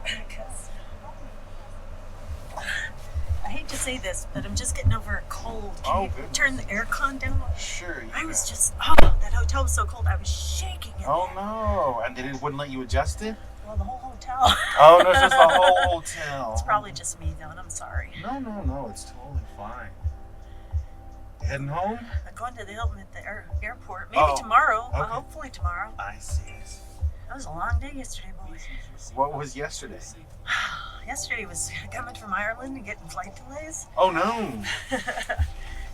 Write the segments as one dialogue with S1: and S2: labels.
S1: Because I hate to say this, but I'm just getting over a cold. Can you
S2: goodness.
S1: turn the aircon down?
S2: Sure.
S1: I was
S2: can.
S1: just, that hotel was so cold. I was shaking in
S2: Oh
S1: there.
S2: no! And it wouldn't let you adjust it?
S1: Well, the whole hotel.
S2: Oh no, it's just the whole hotel.
S1: It's probably just me, though, and I'm sorry.
S2: No, it's totally fine. Heading home?
S1: I'm going to the Hilton at the airport. Maybe tomorrow.
S2: Okay.
S1: Hopefully tomorrow.
S2: I see.
S1: It was a long day yesterday, boy.
S2: What was yesterday?
S1: Yesterday was coming from Ireland and getting flight delays.
S2: Oh no!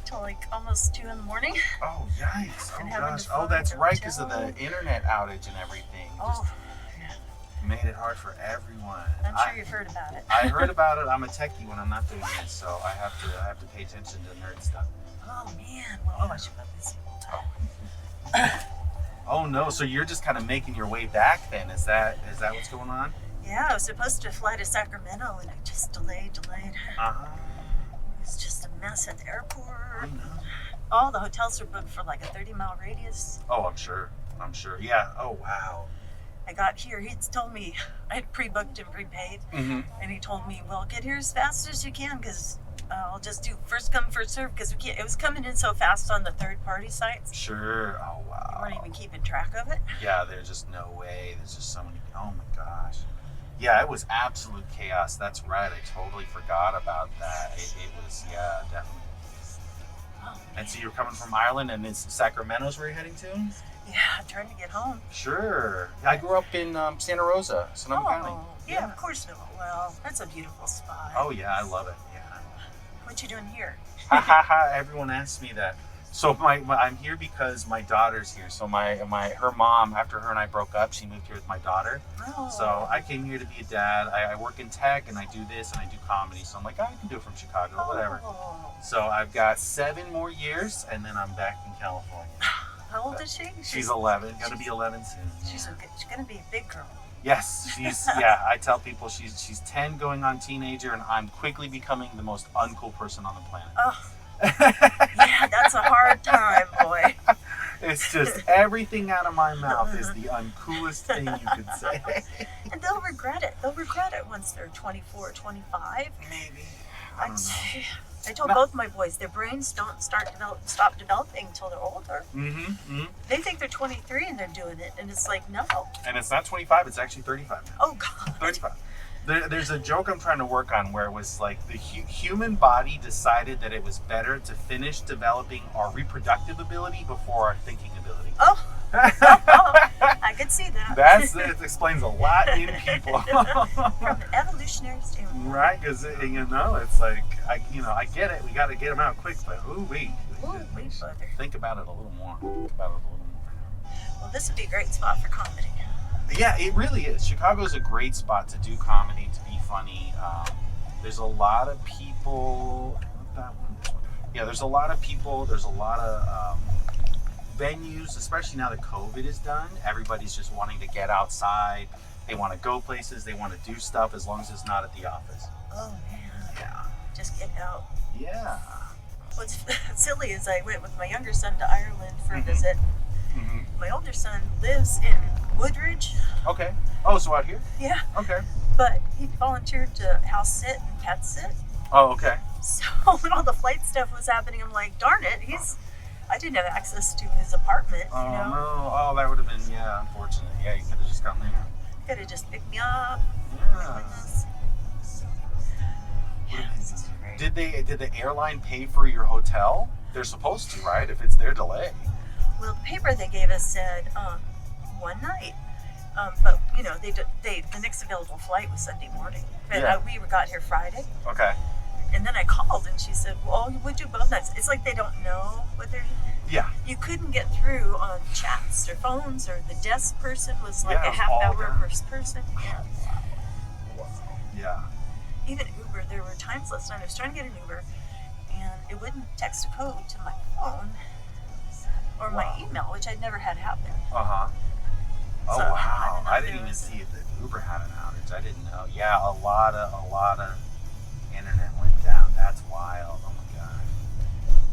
S1: Till like almost 2 in the morning.
S2: Oh yikes!
S1: And
S2: Oh
S1: having
S2: gosh!
S1: to fly
S2: Oh, that's
S1: to
S2: right, because of
S1: hotel.
S2: the internet outage and everything.
S1: Oh,
S2: Just made it hard for everyone.
S1: I'm sure you've heard about it.
S2: I heard about it. I'm a techie when I'm not doing this, so I have to pay attention to nerd stuff.
S1: Oh man. Well, I should put this in.
S2: Oh no! So you're just kind of making your way back then? Is that what's going on?
S1: Yeah, I was supposed to fly to Sacramento, and I just delayed.
S2: Uh-huh.
S1: It was just a mess at the
S2: I
S1: airport.
S2: know.
S1: All the hotels were booked for like a 30-mile radius.
S2: Oh, I'm sure. Yeah. Oh wow.
S1: I got here. He'd told me I had pre-booked and prepaid,
S2: Mm-hmm.
S1: and he told me, "Well, get here as fast as you can, because I'll just do first come first serve." Because we can't. It was coming in so fast on the third-party sites.
S2: Sure. Oh
S1: We
S2: wow.
S1: weren't even keeping track of it.
S2: Yeah, there's just no way. There's just so many. Oh my gosh. Yeah, it was absolute chaos. That's right. I totally forgot about that. It was, yeah, definitely.
S1: Oh,
S2: And so you're coming from Ireland, and it's Sacramento's where you're heading to?
S1: yeah, I'm trying to get home.
S2: Sure. I grew up in Santa Rosa, Sonoma County.
S1: Yeah, of course. No. Well, that's a beautiful spot.
S2: Oh yeah, I love it. Yeah.
S1: What you doing here?
S2: Ha ha ha! Everyone asks me that. So I'm here because my daughter's here. So her mom, after her and I broke up, she moved here with my daughter.
S1: Oh.
S2: So I came here to be a dad. I work in tech and I do this and I do comedy. So I'm like, I can do it from Chicago, whatever.
S1: Oh.
S2: So I've got 7 more years and then I'm back in California.
S1: How old is she?
S2: She's 11. Gonna be 11 soon.
S1: She's gonna be a big girl.
S2: Yes, yeah. I tell people she's 10 going on teenager and I'm quickly becoming the most uncool person on the planet.
S1: Oh. Yeah, that's a hard time, boy.
S2: It's just everything out of my mouth is the uncoolest thing you could say.
S1: And they'll regret it. They'll regret it once they're 24 or 25.
S2: Maybe. I don't know.
S1: I told both my boys their brains don't stop developing until they're older.
S2: Mm-hmm.
S1: They think they're 23 and they're doing it, and it's like, no.
S2: And it's not 25, it's actually 35 now.
S1: Oh, God.
S2: 35. There's a joke I'm trying to work on where it was like the human body decided that it was better to finish developing our reproductive ability before our thinking ability.
S1: Oh. I could see that.
S2: It explains a lot in people.
S1: From an evolutionary standpoint.
S2: Right, because it's like I get it. We got to get them out quick, but wait,
S1: Brother.
S2: think about it a little more.
S1: Well, this would be a great spot for comedy.
S2: Yeah, it really is. Chicago's a great spot to do comedy, to be funny. There's a lot of people. Yeah, there's a lot of people. There's a lot of venues, especially now that COVID is done. Everybody's just wanting to get outside. They want to go places. They want to do stuff as long as it's not at the office.
S1: Oh, man.
S2: Yeah.
S1: Just get out.
S2: Yeah.
S1: What's silly is I went with my younger son to Ireland for a visit.
S2: Mm-hmm.
S1: My older son lives in Woodridge.
S2: Okay. Oh, so out here?
S1: Yeah.
S2: Okay.
S1: But he volunteered to house sit and pet sit.
S2: Oh, okay.
S1: So when all the flight stuff was happening, I'm like, darn it, I didn't have access to his apartment,
S2: Oh,
S1: you know.
S2: no. Oh, that would have been, unfortunate. Yeah, you could have just gotten there.
S1: He could have just picked me up.
S2: Yeah.
S1: Yeah, this is great.
S2: Did the airline pay for your hotel? They're supposed to, right? If it's their delay.
S1: Well, the paper they gave us said one night. But, the next available flight was Sunday morning. But
S2: Yeah.
S1: we got here Friday.
S2: Okay.
S1: And then I called and she said, well, you would do both nights. It's like they don't know what they're doing.
S2: Yeah.
S1: You couldn't get through on chats or phones, or the desk person was like
S2: Yeah,
S1: a
S2: it was
S1: half
S2: all
S1: hour
S2: down.
S1: per person. Yeah.
S2: Yeah.
S1: Even Uber, there were times last night I was trying to get an Uber and it wouldn't text a code to my phone or my email, which I'd never had happen.
S2: Uh-huh. Oh,
S1: So,
S2: wow.
S1: I
S2: I
S1: don't know if
S2: didn't
S1: there
S2: even
S1: was
S2: see if the Uber had an outage. I didn't know. Yeah, a lot of internet went down. That's wild. Oh, my God.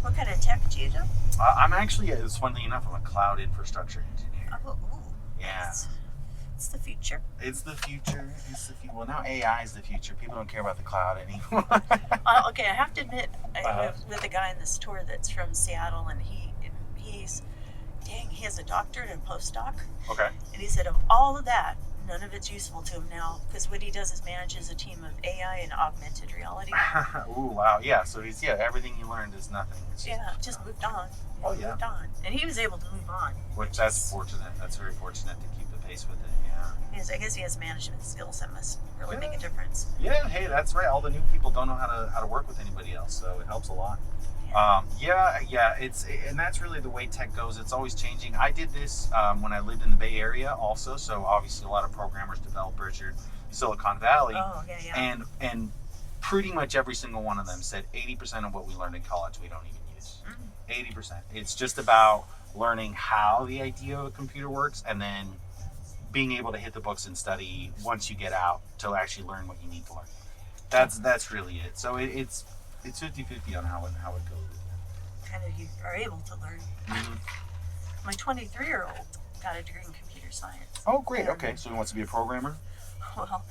S1: What kind of tech do you do?
S2: I'm actually, it's funny enough, I'm a cloud infrastructure engineer.
S1: Oh, ooh,
S2: Yeah.
S1: It's It's the future.
S2: It's the future. Well, now AI is the future. People don't care about the cloud anymore.
S1: Okay, I have to admit, I was with a guy in this tour that's from Seattle, and he's he has a doctorate and postdoc.
S2: Okay.
S1: And he said of all of that, none of it's useful to him now, because what he does is manages a team of AI and augmented reality.
S2: Ooh, wow. Yeah, so everything he learned is nothing. It's
S1: just moved on.
S2: Oh, yeah.
S1: Moved on. And he was able to move on.
S2: Which that's fortunate. That's very fortunate to keep the pace with it, yeah.
S1: I guess he has management skills that must really make a difference.
S2: Yeah, hey, that's right. All the new people don't know how to work with anybody else, so it helps a lot. And that's really the way tech goes. It's always changing. I did this when I lived in the Bay Area also, so obviously a lot of programmers, developers are Silicon Valley.
S1: Oh, yeah.
S2: And pretty much every single one of them said 80% of what we learned in college we don't even use. 80%. It's just about learning how the idea of a computer works, and then being able to hit the books and study once you get out to actually learn what you need to learn. That's really it. So it's 50-50 on how it goes.
S1: Kind of you are able to learn.
S2: Mm-hmm.
S1: My 23-year-old got a degree in computer science.
S2: Oh, great. Okay, so he wants to be a programmer?
S1: Well,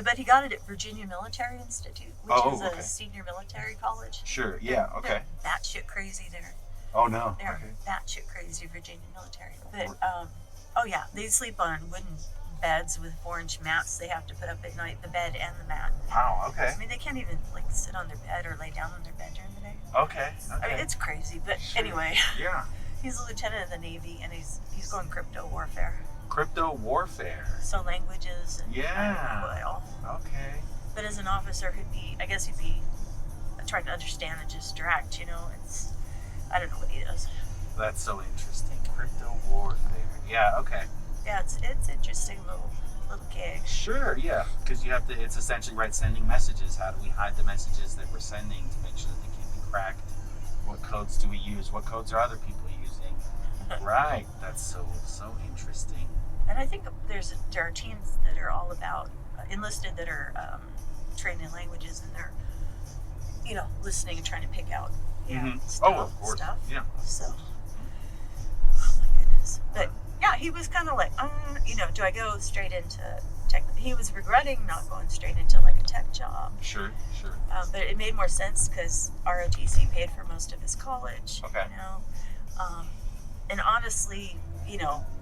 S1: but he got it at Virginia Military Institute, which is a senior military college.
S2: Sure, yeah, okay.
S1: They're batshit crazy there.
S2: Oh, no.
S1: They're batshit crazy, Virginia military. But, they sleep on wooden beds with orange mats they have to put up at night, the bed and the mat.
S2: Wow, okay.
S1: I mean, they can't even, sit on their bed or lay down on their bed during the day.
S2: Okay.
S1: I mean, it's crazy, but anyway.
S2: Yeah.
S1: He's a lieutenant in the Navy, and he's going crypto warfare.
S2: Crypto warfare.
S1: So languages and
S2: Okay.
S1: But as an officer, he'd be trying to understand and just direct, I don't know what he does.
S2: That's so interesting. Crypto warfare. Yeah, okay.
S1: Yeah, it's interesting little gig.
S2: Sure, yeah. Because it's essentially, sending messages. How do we hide the messages that we're sending to make sure that they can't be cracked? What codes do we use? What codes are other people using? Right. That's so interesting.
S1: And I think there are teams that are all about enlisted that are trained in languages, and they're listening and trying to pick out
S2: of course.
S1: Stuff.
S2: Yeah.
S1: So, oh my goodness. But yeah, he was kind of like, do I go straight into tech? He was regretting not going straight into a tech job.
S2: Sure.
S1: But it made more sense because ROTC paid for most of his college.
S2: Okay.
S1: And honestly,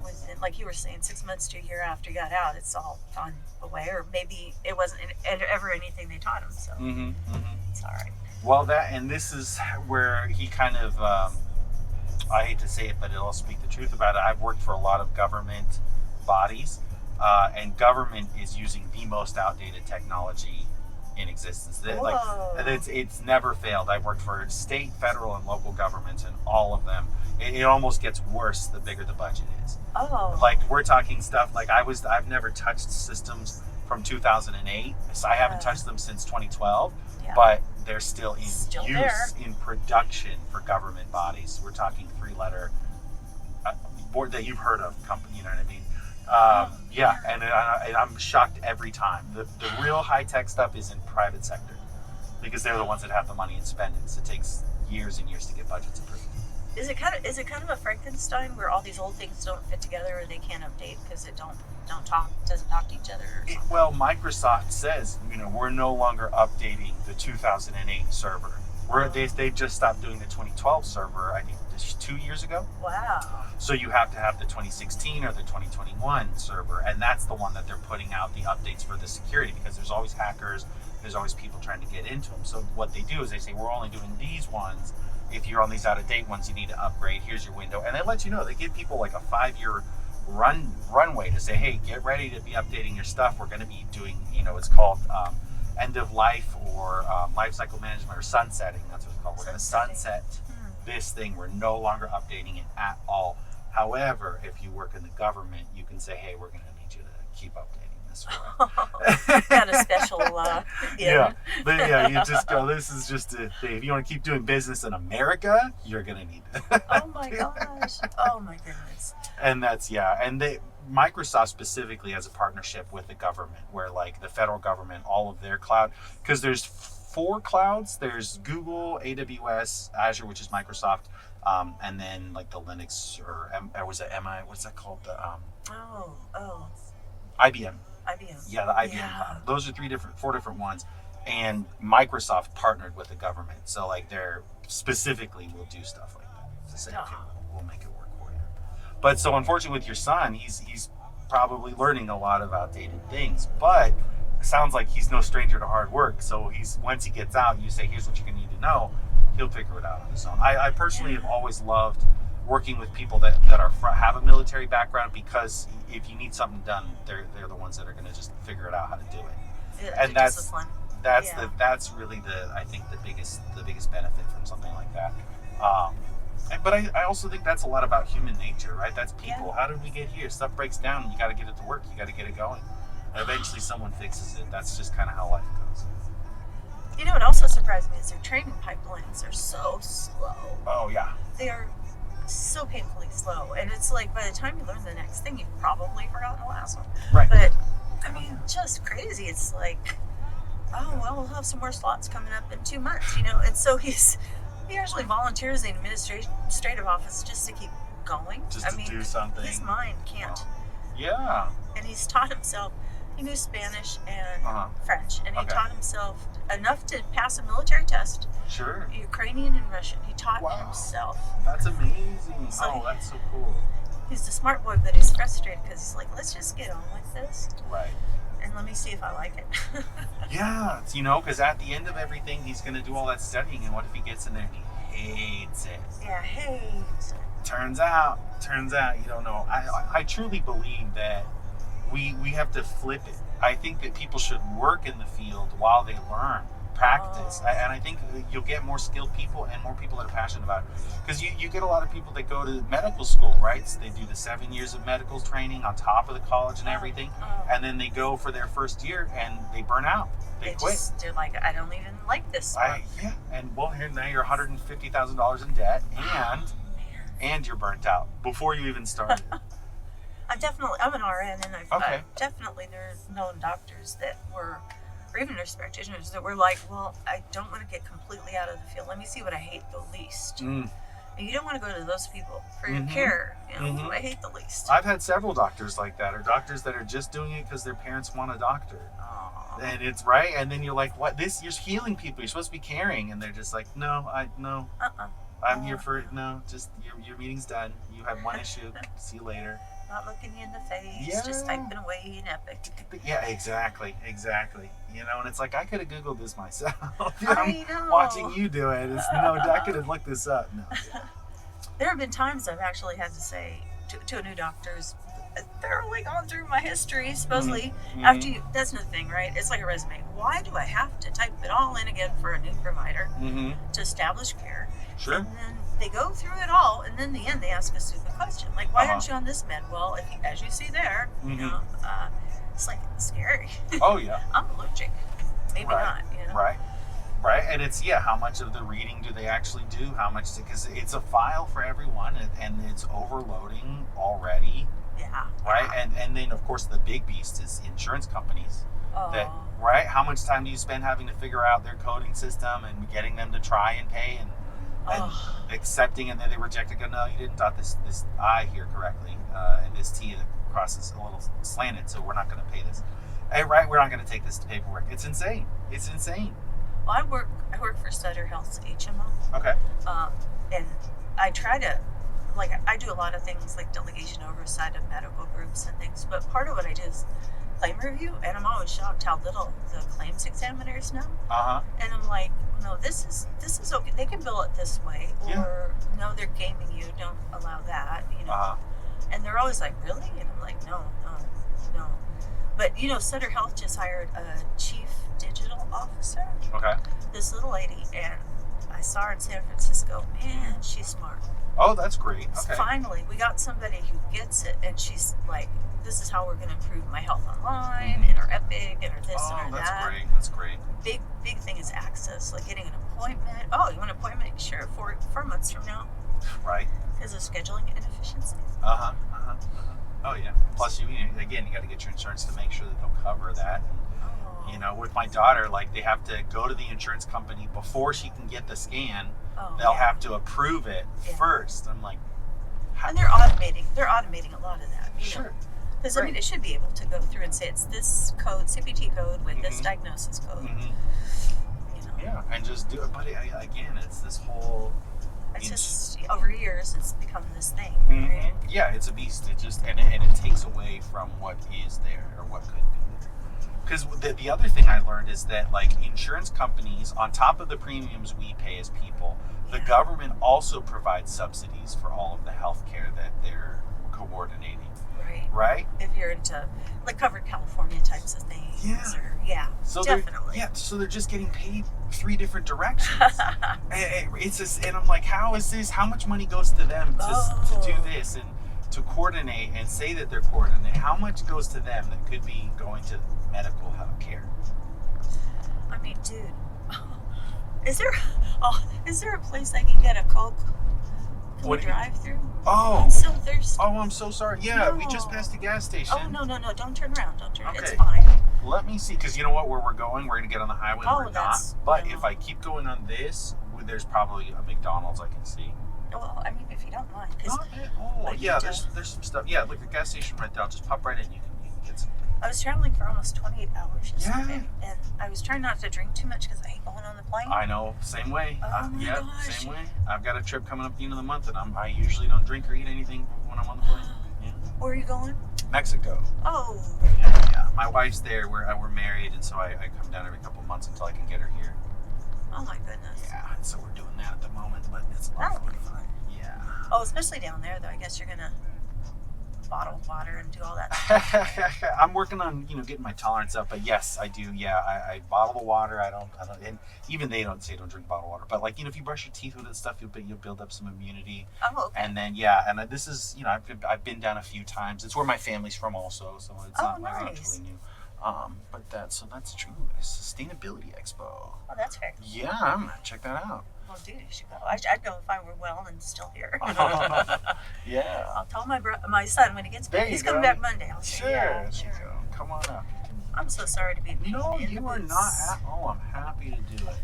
S1: within, like you were saying, 6 months to a year after he got out, it's all gone away, or maybe it wasn't ever anything they taught him. So it's all right.
S2: Well, this is where he kind of, I hate to say it, but I'll speak the truth about it. I've worked for a lot of government bodies, and government is using the most outdated technology in existence. It's never failed. I've worked for state, federal, and local governments, and all of them. It almost gets worse the bigger the budget is.
S1: Oh.
S2: We're talking stuff I've never touched systems from 2008. So I haven't touched them since 2012, but they're still in use in production for government bodies. We're talking 3-letter board that you've heard of company. You know what I mean? And I'm shocked every time. The real high tech stuff is in private sector because they're the ones that have the money and spend it. So it takes years and years to get budgets approved.
S1: Is it kind of a Frankenstein where all these old things don't fit together or they can't update because it doesn't talk to each other?
S2: Well, Microsoft says we're no longer updating the 2008 server. They just stopped doing the 2012 server. I think 2 years ago.
S1: Wow.
S2: So you have to have the 2016 or the 2021 server, and that's the one that they're putting out the updates for the security because there's always hackers, there's always people trying to get into them. So what they do is they say we're only doing these ones. If you're on these out-of-date ones, you need to upgrade. Here's your window. And they let you know. They give people a 5-year runway to say, hey, get ready to be updating your stuff. We're going to be doing, it's called end of life or life cycle management or sunsetting. That's what it's called. We're going to sunset this thing. We're no longer updating it at all. However, if you work in the government, you can say, hey, we're going to need you to keep updating this for
S1: Got a special,
S2: But you just go, this is just a thing. If you want to keep doing business in America, you're going to need it.
S1: Oh my gosh. Oh my goodness.
S2: And that's, and Microsoft specifically has a partnership with the government where the federal government, all of their cloud, because there's 4 clouds. There's Google, AWS, Azure, which is Microsoft, and then the Linux or was it MI? What's that called? IBM.
S1: IBM.
S2: Yeah, the IBM
S1: Yeah.
S2: cloud. Those are four different ones. And Microsoft partnered with the government. So like they're specifically will do stuff like that to say, okay, we'll make it work for you. But so unfortunately with your son, he's probably learning a lot of outdated things. But it sounds like he's no stranger to hard work. So once he gets out, you say, here's what you're gonna need to know, he'll figure it out on his own. I personally have always loved working with people that have a military background, because if you need something done, they're the ones that are going to just figure it out how to do it.
S1: Yeah,
S2: And that's really I think the biggest benefit from something like that. But I also think that's a lot about human nature, right? That's people.
S1: Yeah.
S2: How did we get here? Stuff breaks down. You got to get it to work. You got to get it going. And eventually, someone fixes it. That's just kind of how life goes.
S1: You know what also surprised me is their training pipelines are so slow.
S2: Oh yeah.
S1: They are so painfully slow, and it's like by the time you learn the next thing, you've probably forgotten the last one.
S2: Right.
S1: But I mean, just crazy. It's like, oh well, we'll have some more slots coming up in 2 months, and so he actually volunteers in the administrative office just to keep going.
S2: Just to do something.
S1: His mind can't.
S2: Yeah.
S1: And he's taught himself. He knew Spanish and French, and he taught himself enough to pass a military test.
S2: Sure.
S1: Ukrainian and Russian. He taught himself.
S2: That's amazing. So that's so cool.
S1: He's the smart boy, but he's frustrated because he's like, let's just get on with this.
S2: Right.
S1: And let me see if I like it.
S2: Yeah, because at the end of everything, he's going to do all that studying, and what if he gets in there and he hates it?
S1: Yeah, hates it.
S2: Turns out, you don't know. I truly believe that we have to flip it. I think that people should work in the field while they learn, practice. And I think you'll get more skilled people and more people that are passionate about it. Because you get a lot of people that go to medical school, right? So they do the 7 years of medical training on top of the college and everything. And then they go for their first year and they burn out. They quit.
S1: They're like, I don't even like this one.
S2: And well, here now you're $150,000 in debt, and you're burnt out before you even started.
S1: I'm an RN, and I've definitely there's known doctors that were, or even nurse practitioners that were like, well, I don't want to get completely out of the field. Let me see what I hate the least. And you don't want to go to those people for your care. Who I hate the least.
S2: I've had several doctors like that, or doctors that are just doing it because their parents want a doctor. And it's right, and then you're like, what? You're healing people. You're supposed to be caring, and they're just like, no. I'm here for just your meeting's done. You have one issue. See you later.
S1: Not looking you in the face, just typing away in Epic.
S2: Yeah, exactly. And it's like, I could have Googled this myself.
S1: I know.
S2: Watching you do it. I could have looked this up. No.
S1: There have been times I've actually had to say to a new doctor's thoroughly gone through my history, supposedly. After that's another thing, right? It's like a resume. Why do I have to type it all in again for a new provider to establish care?
S2: Sure.
S1: And then they go through it all, and then in the end they ask a stupid question, like, why aren't you on this med? Well, as you see there, it's like scary.
S2: Oh yeah.
S1: I'm allergic. Maybe not.
S2: Right. And it's how much of the reading do they actually do? How much? Because it's a file for everyone, and it's overloading already.
S1: Yeah.
S2: Right. And then of course the big beast is insurance companies. Right. How much time do you spend having to figure out their coding system and getting them to try and pay and accepting, and then they reject it? Go, no, you didn't dot this I here correctly, and this T across is a little slanted, so we're not going to pay this. Hey, right, we're not going to take this to paperwork. It's insane.
S1: Well, I work for Sutter Health's HMO.
S2: Okay.
S1: And I try to, I do a lot of things like delegation oversight of medical groups and things, but part of what I do is claim review, and I'm always shocked how little the claims examiners know. And I'm like, no, this is okay. They can bill it this way, or no, they're gaming you. Don't allow that, And they're always like, really? And I'm like, no. But Sutter Health just hired a chief digital officer.
S2: Okay.
S1: This little lady, and I saw her in San Francisco. Man, she's smart.
S2: Oh, that's great. Okay.
S1: Finally, we got somebody who gets it, and she's like, this is how we're going to improve my health online, and our Epic, and our this and our that.
S2: That's great.
S1: Big thing is access, like getting an appointment. Oh, you want an appointment? Sure, 4 months from now.
S2: Right.
S1: Because of scheduling inefficiencies.
S2: Oh yeah. Plus, you got to get your insurance to make sure that they'll cover that. With my daughter, they have to go to the insurance company before she can get the scan. They'll have to approve it first. I'm like,
S1: and they're automating a lot of that.
S2: Sure.
S1: Because, I mean, it should be able to go through and say it's this code, CPT code with this diagnosis code. You know.
S2: Yeah, and just do it. But again, it's this whole...
S1: It's just, over years, it's become this thing.
S2: Right? Yeah, it's a beast. It just, and it takes away from what is there or what could be there. Because the other thing I learned is that, like, insurance companies, on top of the premiums we pay as people, the government also provides subsidies for all of the health care that they're coordinating. Right?
S1: If you're into, like, covered California types of things.
S2: Yeah. So
S1: definitely.
S2: So they're just getting paid 3 different directions. It's just, and I'm like, how is this? How much money goes to them to do this and to coordinate and say that they're coordinating? How much goes to them that could be going to medical health care?
S1: I mean, dude, is there a place I can get a Coke? Can we drive through?
S2: Oh,
S1: I'm so thirsty.
S2: Oh, I'm so sorry. Yeah, we just passed the gas station.
S1: Oh, no, don't turn around. Don't turn.
S2: Okay.
S1: It's fine.
S2: Let me see, because you know what, where we're going, we're going to get on the highway. We're not. But if I keep going on this, there's probably a McDonald's I can see.
S1: Well, I mean, if you don't mind.
S2: There's some stuff. Yeah, like the gas station right there. I'll just pop right in. You can get some.
S1: I was traveling for almost 28 hours yesterday, and I was trying not to drink too much because I hate going on the plane.
S2: I know, same way.
S1: Oh my gosh.
S2: Same way. I've got a trip coming up at the end of the month, and I usually don't drink or eat anything when I'm on the plane. Yeah.
S1: Where are you going?
S2: Mexico.
S1: Oh.
S2: Yeah. My wife's there. We're married, and so I come down every couple of months until I can get her here.
S1: Oh my goodness.
S2: Yeah, so we're doing that at the moment, but it's a lot of fun. Yeah.
S1: Oh, especially down there, though. I guess you're gonna bottle water and do all that stuff.
S2: I'm working on, getting my tolerance up, but yes, I do. Yeah, I bottle the water. I don't, and even they don't say don't drink bottled water. But like, if you brush your teeth with it and stuff, you'll build up some immunity.
S1: Oh, okay.
S2: And then this is, I've been down a few times. It's where my family's from also, so it's not really new. But that's true. Sustainability Expo.
S1: Oh, that's fair.
S2: Yeah, I'm gonna check that out.
S1: Well, dude, you should go. I'd go if I were well and still here.
S2: Yeah.
S1: I'll tell my son when he gets back. He's coming back Monday. I'll say,
S2: sure. Come on up.
S1: I'm so sorry to be.
S2: No, you are not at all. I'm happy to do it.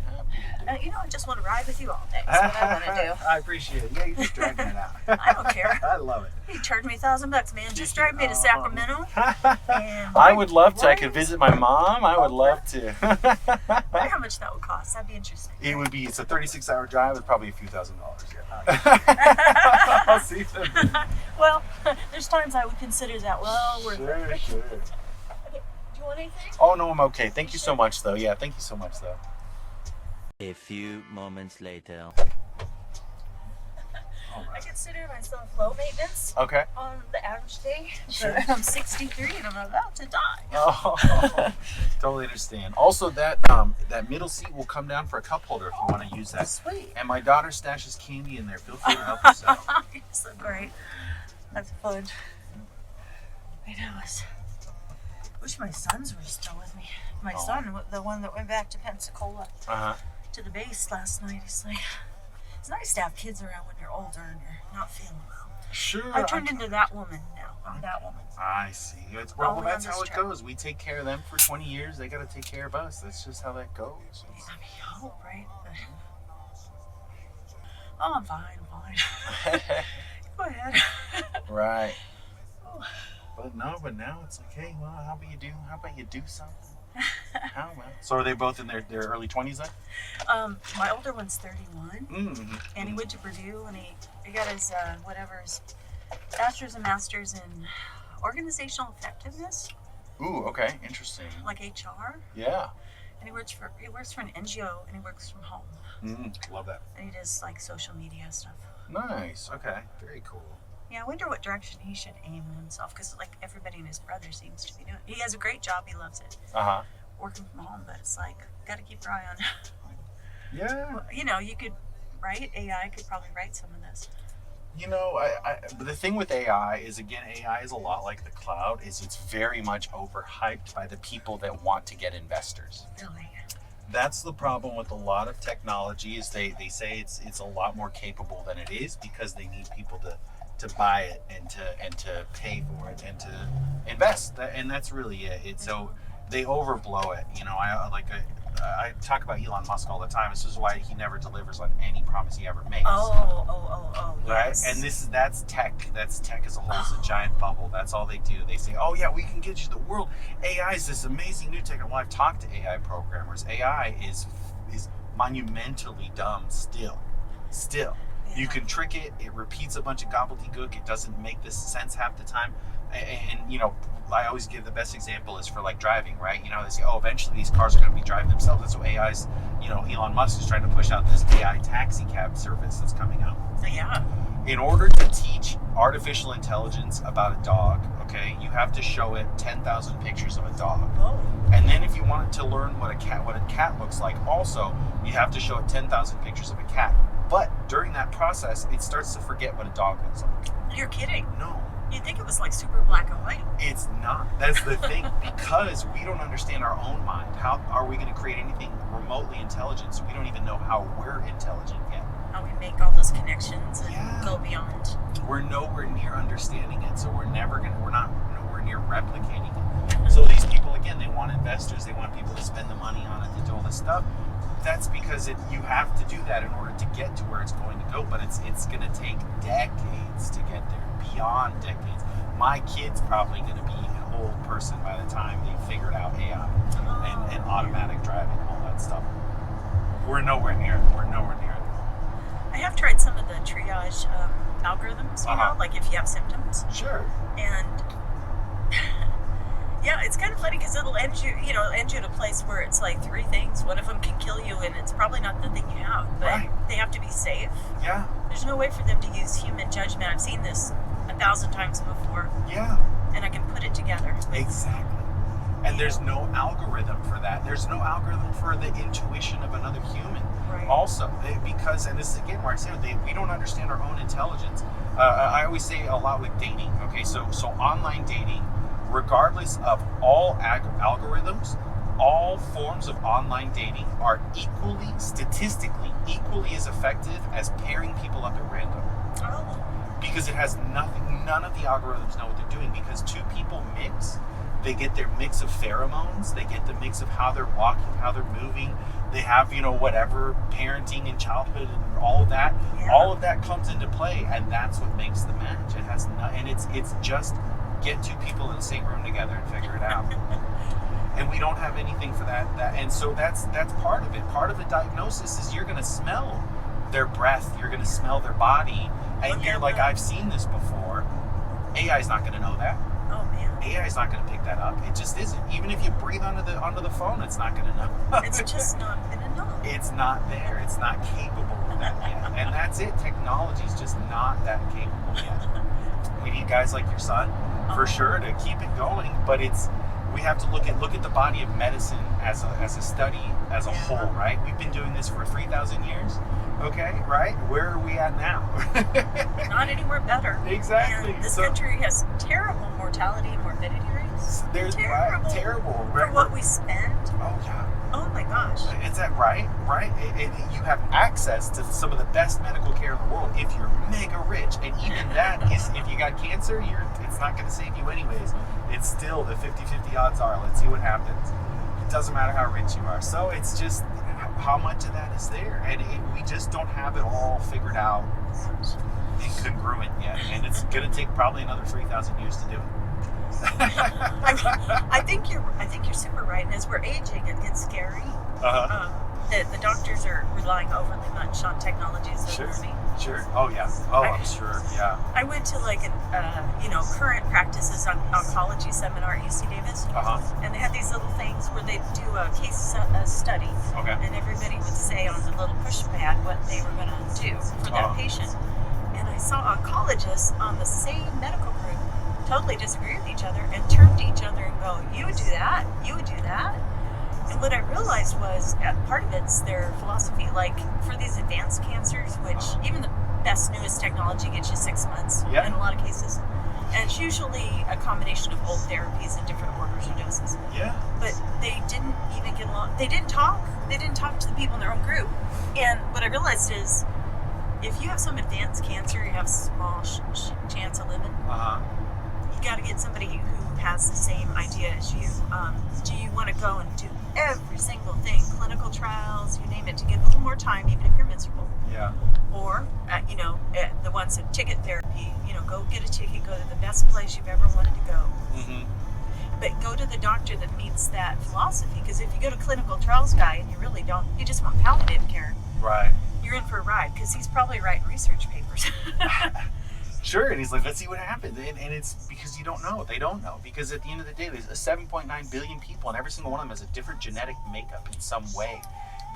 S1: I just want to ride with you all day. That's what I want to do.
S2: I appreciate it. Yeah, you're just dragging it out.
S1: I don't care.
S2: I love it.
S1: You charge me $1,000, man. Just drive me to Sacramento.
S2: I would love to. I could visit my mom. I would love to.
S1: I wonder how much that would cost. That'd be interesting.
S2: It would be. It's a 36-hour drive with probably a few $1,000s. Yeah. I'll see them.
S1: Well, there's times I would consider that worth it.
S2: Sure.
S1: Okay. Do you want anything?
S2: Oh no, I'm okay. Thank you so much, though. Yeah, thank you so much, though.
S3: A few moments later.
S1: I consider myself low maintenance.
S2: Okay.
S1: On the average day, but I'm 63 and I'm about to die.
S2: Oh, totally understand. Also, that middle seat will come down for a cup holder if you want to use that.
S1: Sweet.
S2: And my daughter stashes candy in there. Feel free to help yourself.
S1: You're so great. That's fun. I know. I wish my sons were still with me. My son, the one that went back to Pensacola to the base last night, he's like, it's nice to have kids around when you're older and you're not feeling well.
S2: Sure.
S1: I turned into that woman now. I'm that woman.
S2: I see. Well, that's how it goes. We take care of them for 20 years. They got to take care of us. That's just how that goes.
S1: I mean, hope, right? Oh, I'm fine. Go ahead.
S2: Right. But now it's like, hey, well, how about you do something? How well? So are they both in their early 20s then?
S1: My older one's 31, and he went to Purdue, and he got his his bachelor's and master's in organizational effectiveness.
S2: Ooh, okay, interesting.
S1: Like HR.
S2: Yeah.
S1: And he works for an NGO, and he works from home.
S2: Love that.
S1: And he does like social media stuff.
S2: Nice. Okay. Very cool.
S1: Yeah, I wonder what direction he should aim himself, because like everybody and his brother seems to be doing. He has a great job. He loves it. Working from home, but it's like got to keep your eye on.
S2: Yeah.
S1: Well, you could write AI. Could probably write some of this.
S2: But the thing with AI is, again, AI is a lot like the cloud. It's very much overhyped by the people that want to get investors.
S1: Really.
S2: That's the problem with a lot of technology. Is they say it's a lot more capable than it is, because they need people to buy it and to pay for it and to invest, and that's really it. So they overblow it. I talk about Elon Musk all the time. This is why he never delivers on any promise he ever makes.
S1: Oh,
S2: Right?
S1: yes.
S2: And that's tech. That's tech as a whole. It's a giant bubble. That's all they do. They say, oh yeah, we can get you the world. AI is this amazing new technology. Well, I've talked to AI programmers. AI is monumentally dumb still. Yeah. You can trick it. It repeats a bunch of gobbledygook. It doesn't make this sense half the time. And, you know, I always give the best example is for like driving, right? You know, they say, oh, eventually these cars are going to be driving themselves. That's what AI's, you know, Elon Musk is trying to push out this AI taxi cab service that's coming out.
S1: Yeah.
S2: In order to teach artificial intelligence about a dog, okay, you have to show it 10,000 pictures of a dog.
S1: Oh.
S2: And then if you want it to learn what a cat looks like, also, you have to show it 10,000 pictures of a cat. But during that process, it starts to forget what a dog looks like.
S1: You're kidding.
S2: No.
S1: You'd think it was like super black and white.
S2: It's not. That's the thing. Because we don't understand our own mind. How are we going to create anything remotely intelligent? So we don't even know how we're intelligent yet.
S1: How we make all those connections and go beyond.
S2: We're nowhere near understanding it, so we're not nowhere near replicating it. So these people, again, they want investors, they want people to spend the money on it, to do all this stuff. That's because you have to do that in order to get to where it's going to go, but it's going to take decades to get there, beyond decades. My kid's probably going to be an old person by the time they figured out AI and automatic driving and all that stuff. We're nowhere near it.
S1: I have tried some of the triage algorithms, you know, like if you have symptoms.
S2: Sure.
S1: And yeah, it's kind of funny because it'll end you at a place where it's like 3 things. One of them can kill you, and it's probably not the thing you have, but they have to be safe.
S2: Yeah.
S1: There's no way for them to use human judgment. I've seen this 1,000 times before.
S2: Yeah.
S1: And I can put it together.
S2: Exactly. And there's no algorithm for that. There's no algorithm for the intuition of another human.
S1: Right.
S2: Also, because, and this is again where I say we don't understand our own intelligence. I always say a lot with dating. Okay, so online dating, regardless of all algorithms, all forms of online dating are statistically equally as effective as pairing people up at random.
S1: Oh.
S2: Because it has nothing. None of the algorithms know what they're doing. Because 2 people mix. They get their mix of pheromones. They get the mix of how they're walking, how they're moving. They have, whatever parenting and childhood and all of that.
S1: Yeah.
S2: All of that comes into play, and that's what makes the match. It has and it's just get 2 people in the same room together and figure it out. And we don't have anything for that. And so that's part of it. Part of the diagnosis is you're going to smell their breath. You're going to smell their body, and you're like, I've seen this before. AI's not going to know that.
S1: Oh man.
S2: AI is not going to pick that up. It just isn't. Even if you breathe onto the phone, it's not going to know.
S1: It's just not going to know.
S2: It's not there. It's not capable of that yet. And that's it. Technology is just not that capable yet. We need guys like your son, for sure, to keep it going. But we have to look at the body of medicine as a study as a whole, right? We've been doing this for 3,000 years. Okay, right? Where are we at now?
S1: Not anywhere better.
S2: Exactly.
S1: And this country has terrible mortality and morbidity rates.
S2: There's terrible.
S1: For what we spend.
S2: Oh yeah.
S1: Oh my gosh.
S2: Is that right? Right? You have access to some of the best medical care in the world if you're mega rich, and even that is, if you got cancer, it's not going to save you anyways. It's still the 50-50 odds are. Let's see what happens. It doesn't matter how rich you are. So it's just how much of that is there, and we just don't have it all figured out and congruent yet, and it's going to take probably another 3,000 years to do it.
S1: I think you're super right, and as we're aging, it gets scary. The doctors are relying overly much on technologies that learning.
S2: Sure. Oh yeah. Oh, I'm sure. Yeah.
S1: I went to like an current practices on oncology seminar at UC Davis, and they had these little things where they do a case study, and everybody would say on the little push pad what they were going to do for that patient. And I saw oncologists on the same medical group totally disagree with each other and turn to each other and go, "You would do that. You would do that." And what I realized was part of it's their philosophy. Like for these advanced cancers, which even the best, newest technology gets you 6 months in a lot of cases. And it's usually a combination of old therapies and different orders or doses. Yeah. But they didn't even get along. They didn't talk. They didn't talk to the people in their own group. And what I realized is if you have some advanced cancer, you have a small chance of living. You got to get somebody who has the same idea as you. Do you want to go and do every single thing clinical clinical trials, you name it, to get a little more time, even if you're miserable.
S2: Yeah.
S1: Or, the ones of ticket therapy, go get a ticket, go to the best place you've ever wanted to go.
S2: Mm-hmm.
S1: But go to the doctor that meets that philosophy, because if you go to clinical trials guy and you just want palliative care,
S2: Right.
S1: you're in for a ride, because he's probably writing research papers.
S2: Sure, and he's like, let's see what happens. And it's because you don't know. They don't know. Because at the end of the day, there's 7.9 billion people, and every single one of them has a different genetic makeup in some way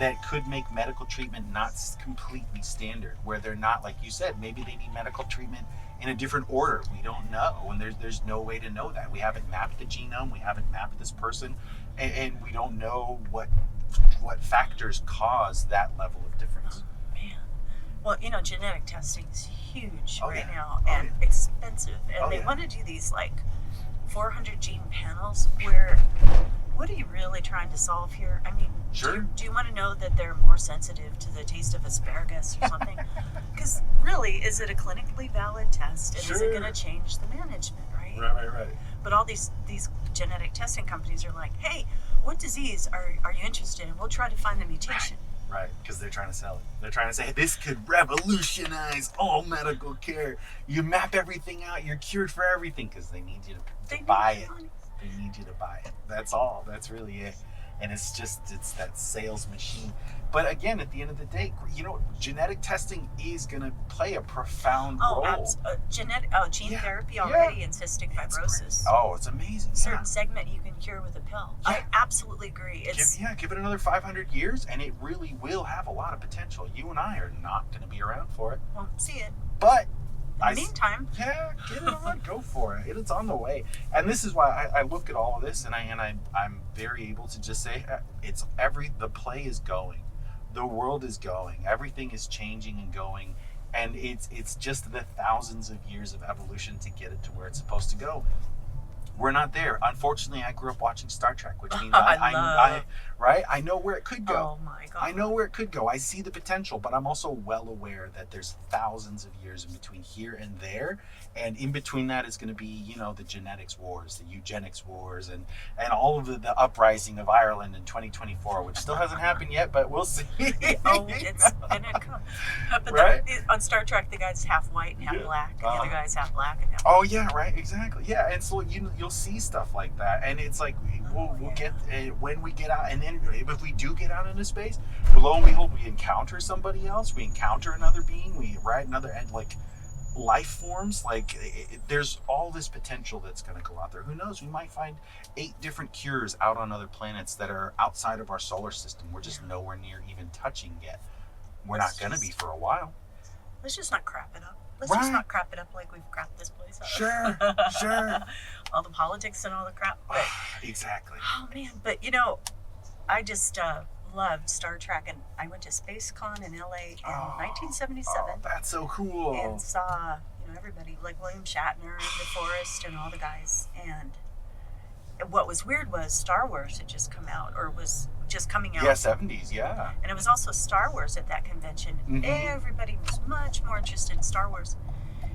S2: that could make medical treatment not completely standard, where they're not, like you said, maybe they need medical treatment in a different order. We don't know, and there's no way to know that. We haven't mapped the genome, we haven't mapped this person, and we don't know what factors cause that level of difference.
S1: Oh, man. Well, genetic testing is huge now,
S2: Oh,
S1: and
S2: yeah.
S1: expensive, and they want to do these like 400 gene panels where, what are you really trying to solve here? I mean,
S2: Sure.
S1: do you want to know that they're more sensitive to the taste of asparagus or something? Because really, is it a clinically valid test, and is it
S2: Sure.
S1: going to change the management, right?
S2: Right.
S1: But all these genetic testing companies are like, hey, what disease are you interested in? We'll try to find the mutation.
S2: Right, because they're trying to sell it. They're trying to say, this could revolutionize all medical care. You map everything out, you're cured for everything, because they need you to buy it. They need you to buy it. That's all. That's really it. And it's that sales machine. But again, at the end of the day, genetic testing is going to play a profound role.
S1: Gene therapy already in cystic fibrosis.
S2: It's amazing.
S1: Certain segment you can cure with a pill.
S2: Yeah.
S1: I absolutely agree.
S2: Give it another 500 years, and it really will have a lot of potential. You and I are not going to be around for it.
S1: Won't see it.
S2: But
S1: in the meantime,
S2: get it on, go for it. It's on the way. And this is why I look at all of this, and I'm very able to just say the play is going, the world is going, everything is changing and going, and it's just the thousands of years of evolution to get it to where it's supposed to go. We're not there. Unfortunately, I grew up watching Star Trek, which means I know where it could go.
S1: Oh my God.
S2: I know where it could go. I see the potential, but I'm also well aware that there's thousands of years in between here and there. And in between that is going to be, the genetics wars, the eugenics wars, and all of the uprising of Ireland in 2024, which still hasn't happened yet, but we'll see.
S1: It's going to come. But
S2: Right?
S1: on Star Trek, the guy's half white and half black, and the other guy's half black and half
S2: Oh, yeah, right, exactly. Yeah, and so you'll see stuff like that, and it's like we'll get when we get out, and then if we do get out into space, lo and behold, we encounter somebody else, we encounter another being, like life forms, there's all this potential that's going to go out there. Who knows? We might find 8 different cures out on other planets that are outside of our solar system. We're just nowhere near even touching yet. We're not going to be for a while.
S1: Let's just not crap it up. Let's
S2: Right.
S1: just not crap it up like we've crapped this place up.
S2: Sure.
S1: All the politics and all the crap. But,
S2: Exactly.
S1: oh man, but I just loved Star Trek, and I went to SpaceCon in LA in 1977.
S2: Oh, that's so cool.
S1: And saw everybody, like William Shatner and DeForest and all the guys. And what was weird was Star Wars had just come out, or was just coming out.
S2: Yeah, 70s, yeah.
S1: And it was also Star Wars at that convention.
S2: Mm-hmm.
S1: Everybody was much more interested in Star Wars.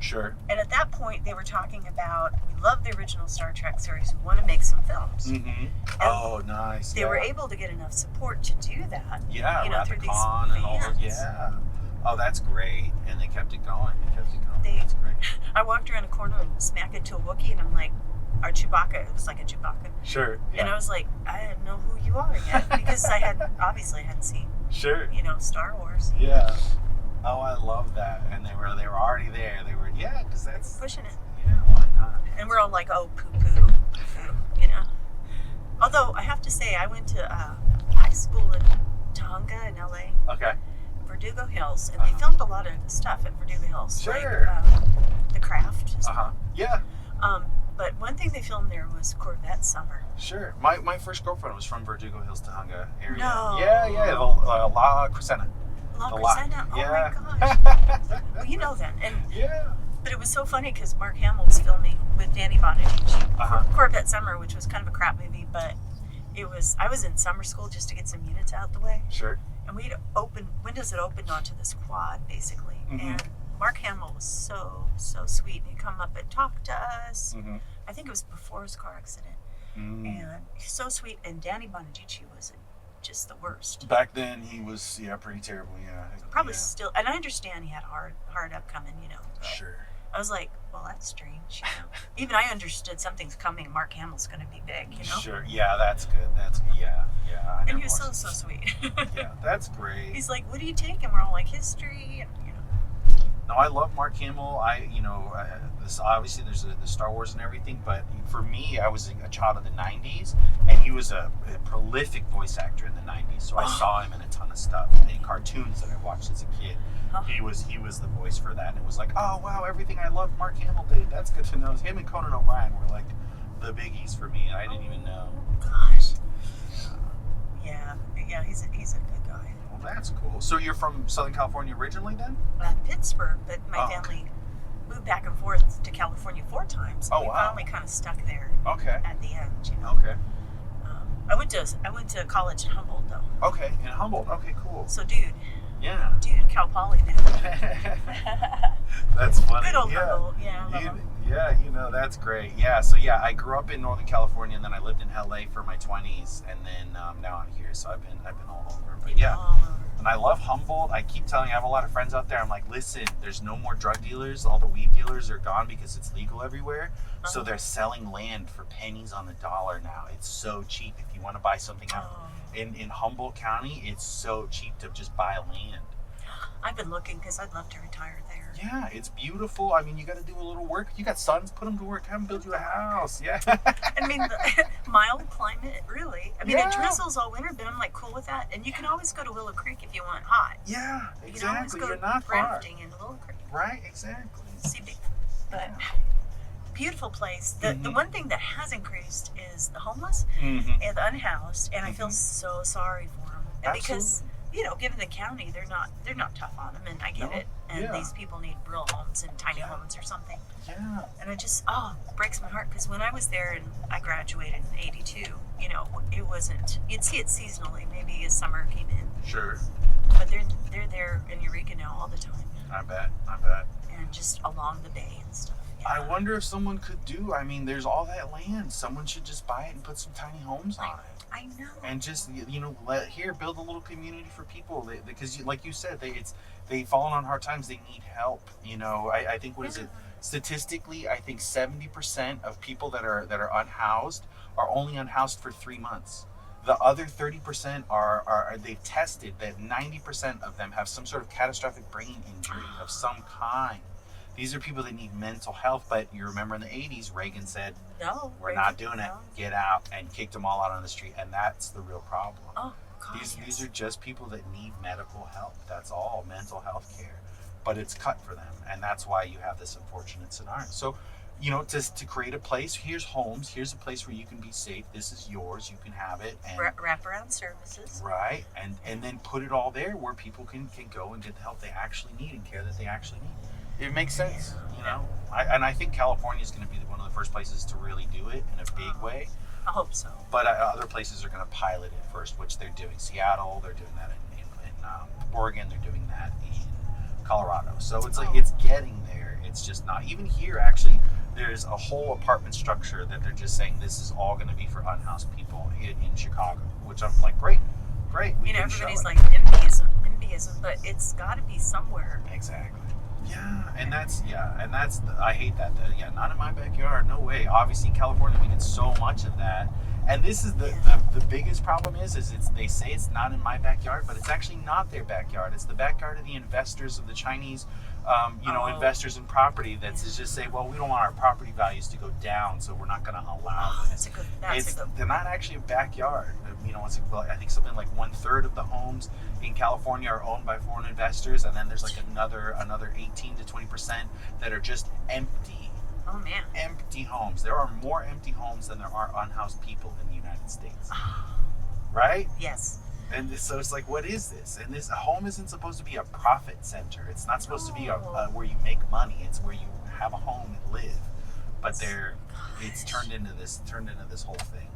S2: Sure.
S1: And at that point, they were talking about, we love the original Star Trek series, we want to make some films.
S2: Mm-hmm. Oh, nice.
S1: They were able to get enough support to do that.
S2: Yeah,
S1: through
S2: the
S1: these
S2: con and all
S1: fans.
S2: that. Yeah. Oh, that's great. And they kept it going. That's great.
S1: I walked around a corner and smacked into a Wookiee, and I'm like, our Chewbacca, it was like a Chewbacca.
S2: Sure. Yeah.
S1: And I was like, I didn't know who you are yet, because I hadn't seen,
S2: Sure.
S1: Star Wars.
S2: Yeah. Oh, I love that. And they were already there. They were, because that's
S1: Pushing it.
S2: Yeah, why not?
S1: And we're all like, oh, poo-poo, Although, I have to say, I went to high school in Tonga in LA.
S2: Okay.
S1: Verdugo Hills, and they filmed a lot of stuff at Verdugo Hills.
S2: Sure.
S1: Like, The Craft.
S2: Yeah.
S1: But one thing they filmed there was Corvette Summer.
S2: Sure. My first girlfriend was from Verdugo Hills, Tonga area.
S1: No.
S2: Yeah. La Crescenta.
S1: La
S2: The
S1: Crescenta? Oh
S2: yeah.
S1: my gosh. Well, you know that. And
S2: Yeah.
S1: But it was so funny because Mark Hamill's filming with Danny Bonaduce Corvette Summer, which was kind of a crap movie, but I was in summer school just to get some units out the way.
S2: Sure.
S1: And windows had opened onto this quad, basically.
S2: Mm-hmm.
S1: And Mark Hamill was so sweet. He'd come up and talk to us.
S2: Mm-hmm.
S1: I think it was before his car accident.
S2: Mm.
S1: And he's so sweet. And Danny Bonaduce was just the worst.
S2: Back then, he was pretty terrible. Yeah,
S1: Probably still, and I understand he had hard upcoming,
S2: Sure.
S1: I was like, well, that's strange. Even I understood something's coming. Mark Hamill's going to be big.
S2: Sure. Yeah, that's good. That's good. Yeah.
S1: And he was so sweet.
S2: Yeah, that's great.
S1: He's like, what do you take? And we're all like, history, and
S2: No, I love Mark Hamill. This obviously there's the Star Wars and everything, but for me, I was a child of the '90s, and he was a prolific voice actor in the '90s. So I saw him in a ton of stuff, and in cartoons that I watched as a kid. He was the voice for that, and it was like, oh wow, everything I loved Mark Hamill did. That's good to know. Him and Conan O'Brien were like the biggies for me, and I didn't even know.
S1: Gosh. Yeah, he's a good guy.
S2: Well, that's cool. So you're from Southern California originally, then?
S1: Pittsburgh, but my family moved back and forth to California 4 times.
S2: Oh,
S1: we
S2: wow.
S1: finally kind of stuck there.
S2: Okay.
S1: At the end,
S2: Okay.
S1: I went to college in Humboldt though.
S2: Okay, in Humboldt. Okay, cool.
S1: So dude,
S2: Yeah.
S1: Cal Poly now.
S2: That's funny.
S1: Good old
S2: yeah.
S1: Humboldt. Yeah, I love him.
S2: That's great. Yeah, so I grew up in Northern California, and then I lived in LA for my 20s, and then now I'm here. So I've been all over. But yeah, and I love Humboldt. I keep telling you, I have a lot of friends out there. I'm like, listen, there's no more drug dealers. All the weed dealers are gone because it's legal everywhere. So they're selling land for pennies on the dollar now. It's so cheap. If you want to buy something out in Humboldt County, it's so cheap to just buy land.
S1: I've been looking because I'd love to retire there.
S2: Yeah, it's beautiful. I mean, you got to do a little work. You got sons, put them to work. Have them build you a house. Yeah.
S1: I mean, the mild climate, really. I mean,
S2: Yeah.
S1: it drizzles all winter, but I'm like cool with that. And you can always go to Willow Creek if you want hot.
S2: Yeah,
S1: You can always
S2: exactly.
S1: go
S2: You're not far.
S1: rafting in Willow Creek.
S2: Right, exactly.
S1: But beautiful place. The one thing that has increased is the homeless
S2: Mm-hmm.
S1: and the unhoused, and I feel so sorry for them. And because given the county, they're not tough on them, and I get it. And these people need real homes and tiny homes or something.
S2: Yeah.
S1: And it breaks my heart because when I was there and I graduated in '82, it wasn't. You'd see it seasonally, maybe as summer came in.
S2: Sure.
S1: But they're there in Eureka now all the time.
S2: I bet.
S1: And just along the bay and stuff.
S2: I wonder if someone could there's all that land. Someone should just buy it and put some tiny homes on it.
S1: I know.
S2: And just build a little community for people because like you said, they've fallen on hard times. They need help. I think statistically, I think 70% of people that are unhoused are only unhoused for 3 months. The other 30% are they've tested that 90% of them have some sort of catastrophic brain injury of some kind. These are people that need mental health, but you remember in the 80s, Reagan said,
S1: no,
S2: we're not doing it. Get out, and kicked them all out on the street. And that's the real problem.
S1: Oh, God,
S2: These are just people that need medical help. That's all, mental health care. But it's cut for them. And that's why you have this unfortunate scenario. So, to create a place, here's homes. Here's a place where you can be safe. This is yours. You can have it. And
S1: wraparound services.
S2: Right. And then put it all there where people can go and get the help they actually need and care that they actually need. It makes sense, I think California is going to be one of the first places to really do it in a big way.
S1: I hope so.
S2: But other places are going to pilot it first, which they're doing. Seattle, they're doing that in Oregon, they're doing that in Colorado. So it's it's getting there. It's just not. Even here, actually, there's a whole apartment structure that they're just saying this is all going to be for unhoused people in Chicago, which I'm like, great.
S1: Everybody's like NIMBYism, but it's got to be somewhere.
S2: Exactly. Yeah, and that's I hate that. Not in my backyard. No way. Obviously, California, we get so much of that. And this is the biggest problem is they say it's not in my backyard, but it's actually not their backyard. It's the backyard of the investors, of the Chinese, investors in property that just say, well, we don't want our property values to go down, so we're not going to allow this. They're not actually a backyard. I think something like 1/3 of the homes in California are owned by foreign investors, and then there's like another 18 to 20% that are just empty.
S1: Oh man.
S2: Empty homes. There are more empty homes than there are unhoused people in the United States. Right?
S1: Yes.
S2: And so it's like, what is this? And a home isn't supposed to be a profit center. It's not supposed to be where you make money. It's where you have a home and live. But it's turned into this whole thing.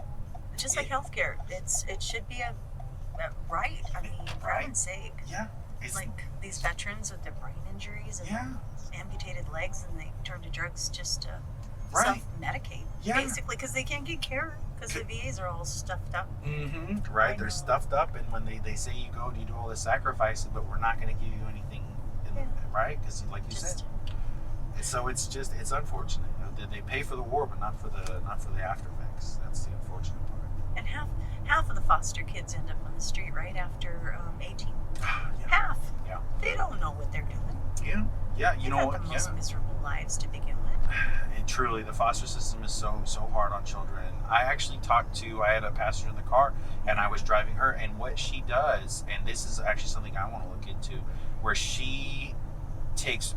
S1: Just like healthcare, it should be a right. I mean, for heaven's sake.
S2: Yeah.
S1: It's like these veterans with their brain injuries and amputated legs, and they turn to drugs just to self-medicate, basically, because they can't get care Because the VAs are all stuffed up.
S2: Mm-hmm. Right? They're stuffed up, and when they say you go, you do all the sacrifices, but we're not going to give you anything, right? Because like you said, so it's unfortunate. They pay for the war, but not for the after effects. That's the unfortunate part.
S1: And half of the foster kids end up on the street right after 18. Half.
S2: Yeah.
S1: They don't know what they're doing.
S2: Yeah. Yeah. You
S1: They
S2: know
S1: got
S2: what?
S1: the most miserable lives to begin with.
S2: And truly, the foster system is so hard on children. I actually I had a passenger in the car, and I was driving her, and what she does, and this is actually something I want to look into, where she takes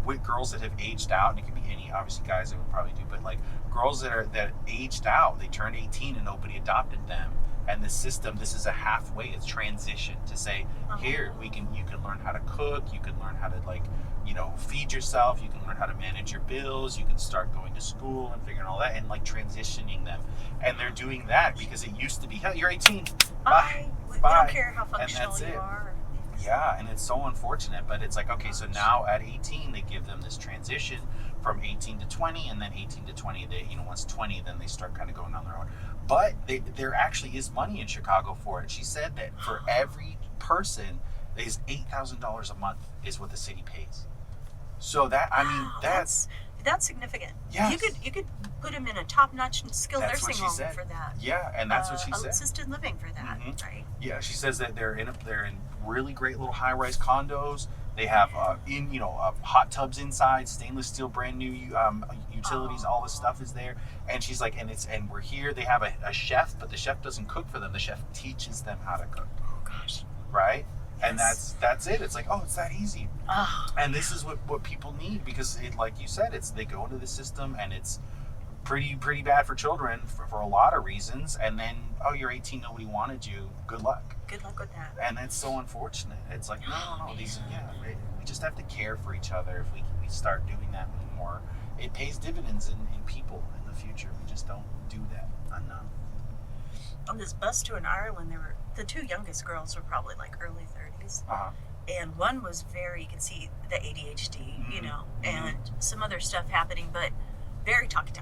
S2: with girls that have aged out, and it can be any, obviously guys that would probably do, but like girls that aged out, they turned 18 and nobody adopted them. And the system, this is a halfway, it's transition to say, here, you can learn how to cook, you can learn how to feed yourself, you can learn how to manage your bills, you can start going to school and figuring all that, and like transitioning them. And they're doing that because it used to be, hell, you're 18, bye.
S1: We don't care how functional
S2: and that's
S1: you are.
S2: Yeah, and it's so unfortunate, but it's like, okay, so now at 18, they give them this transition from 18 to 20, and then 18 to 20, once 20, then they start kind of going on their own. But there actually is money in Chicago for it. She said that for every person, there's $8,000 a month is what the city pays. So that's
S1: significant.
S2: Yes.
S1: You could put them in a top-notch skilled nursing home
S2: said.
S1: For that.
S2: Yeah, and that's what she said.
S1: Assisted living for that, right?
S2: Yeah, she says that they're in really great little high-rise condos. They have hot tubs inside, stainless steel, brand new utilities. All this stuff is there, and she's like, and we're here. They have a chef, but the chef doesn't cook for them. The chef teaches them how to cook.
S1: Oh gosh!
S2: Right,
S1: yes.
S2: and that's it. It's like, oh, it's that easy. And this is what people need, because like you said, they go into the system, and it's pretty bad for children for a lot of reasons. And then, oh, you're 18, nobody wanted you. Good luck.
S1: Good luck with that.
S2: And it's so unfortunate. It's like, no. We just have to care for each other. If we start doing that more, it pays dividends in people in the future. We just don't do that enough.
S1: On this bus tour in Ireland, the two youngest girls were probably like early 30s. And one was you can see the ADHD, and some other stuff happening, but very talky,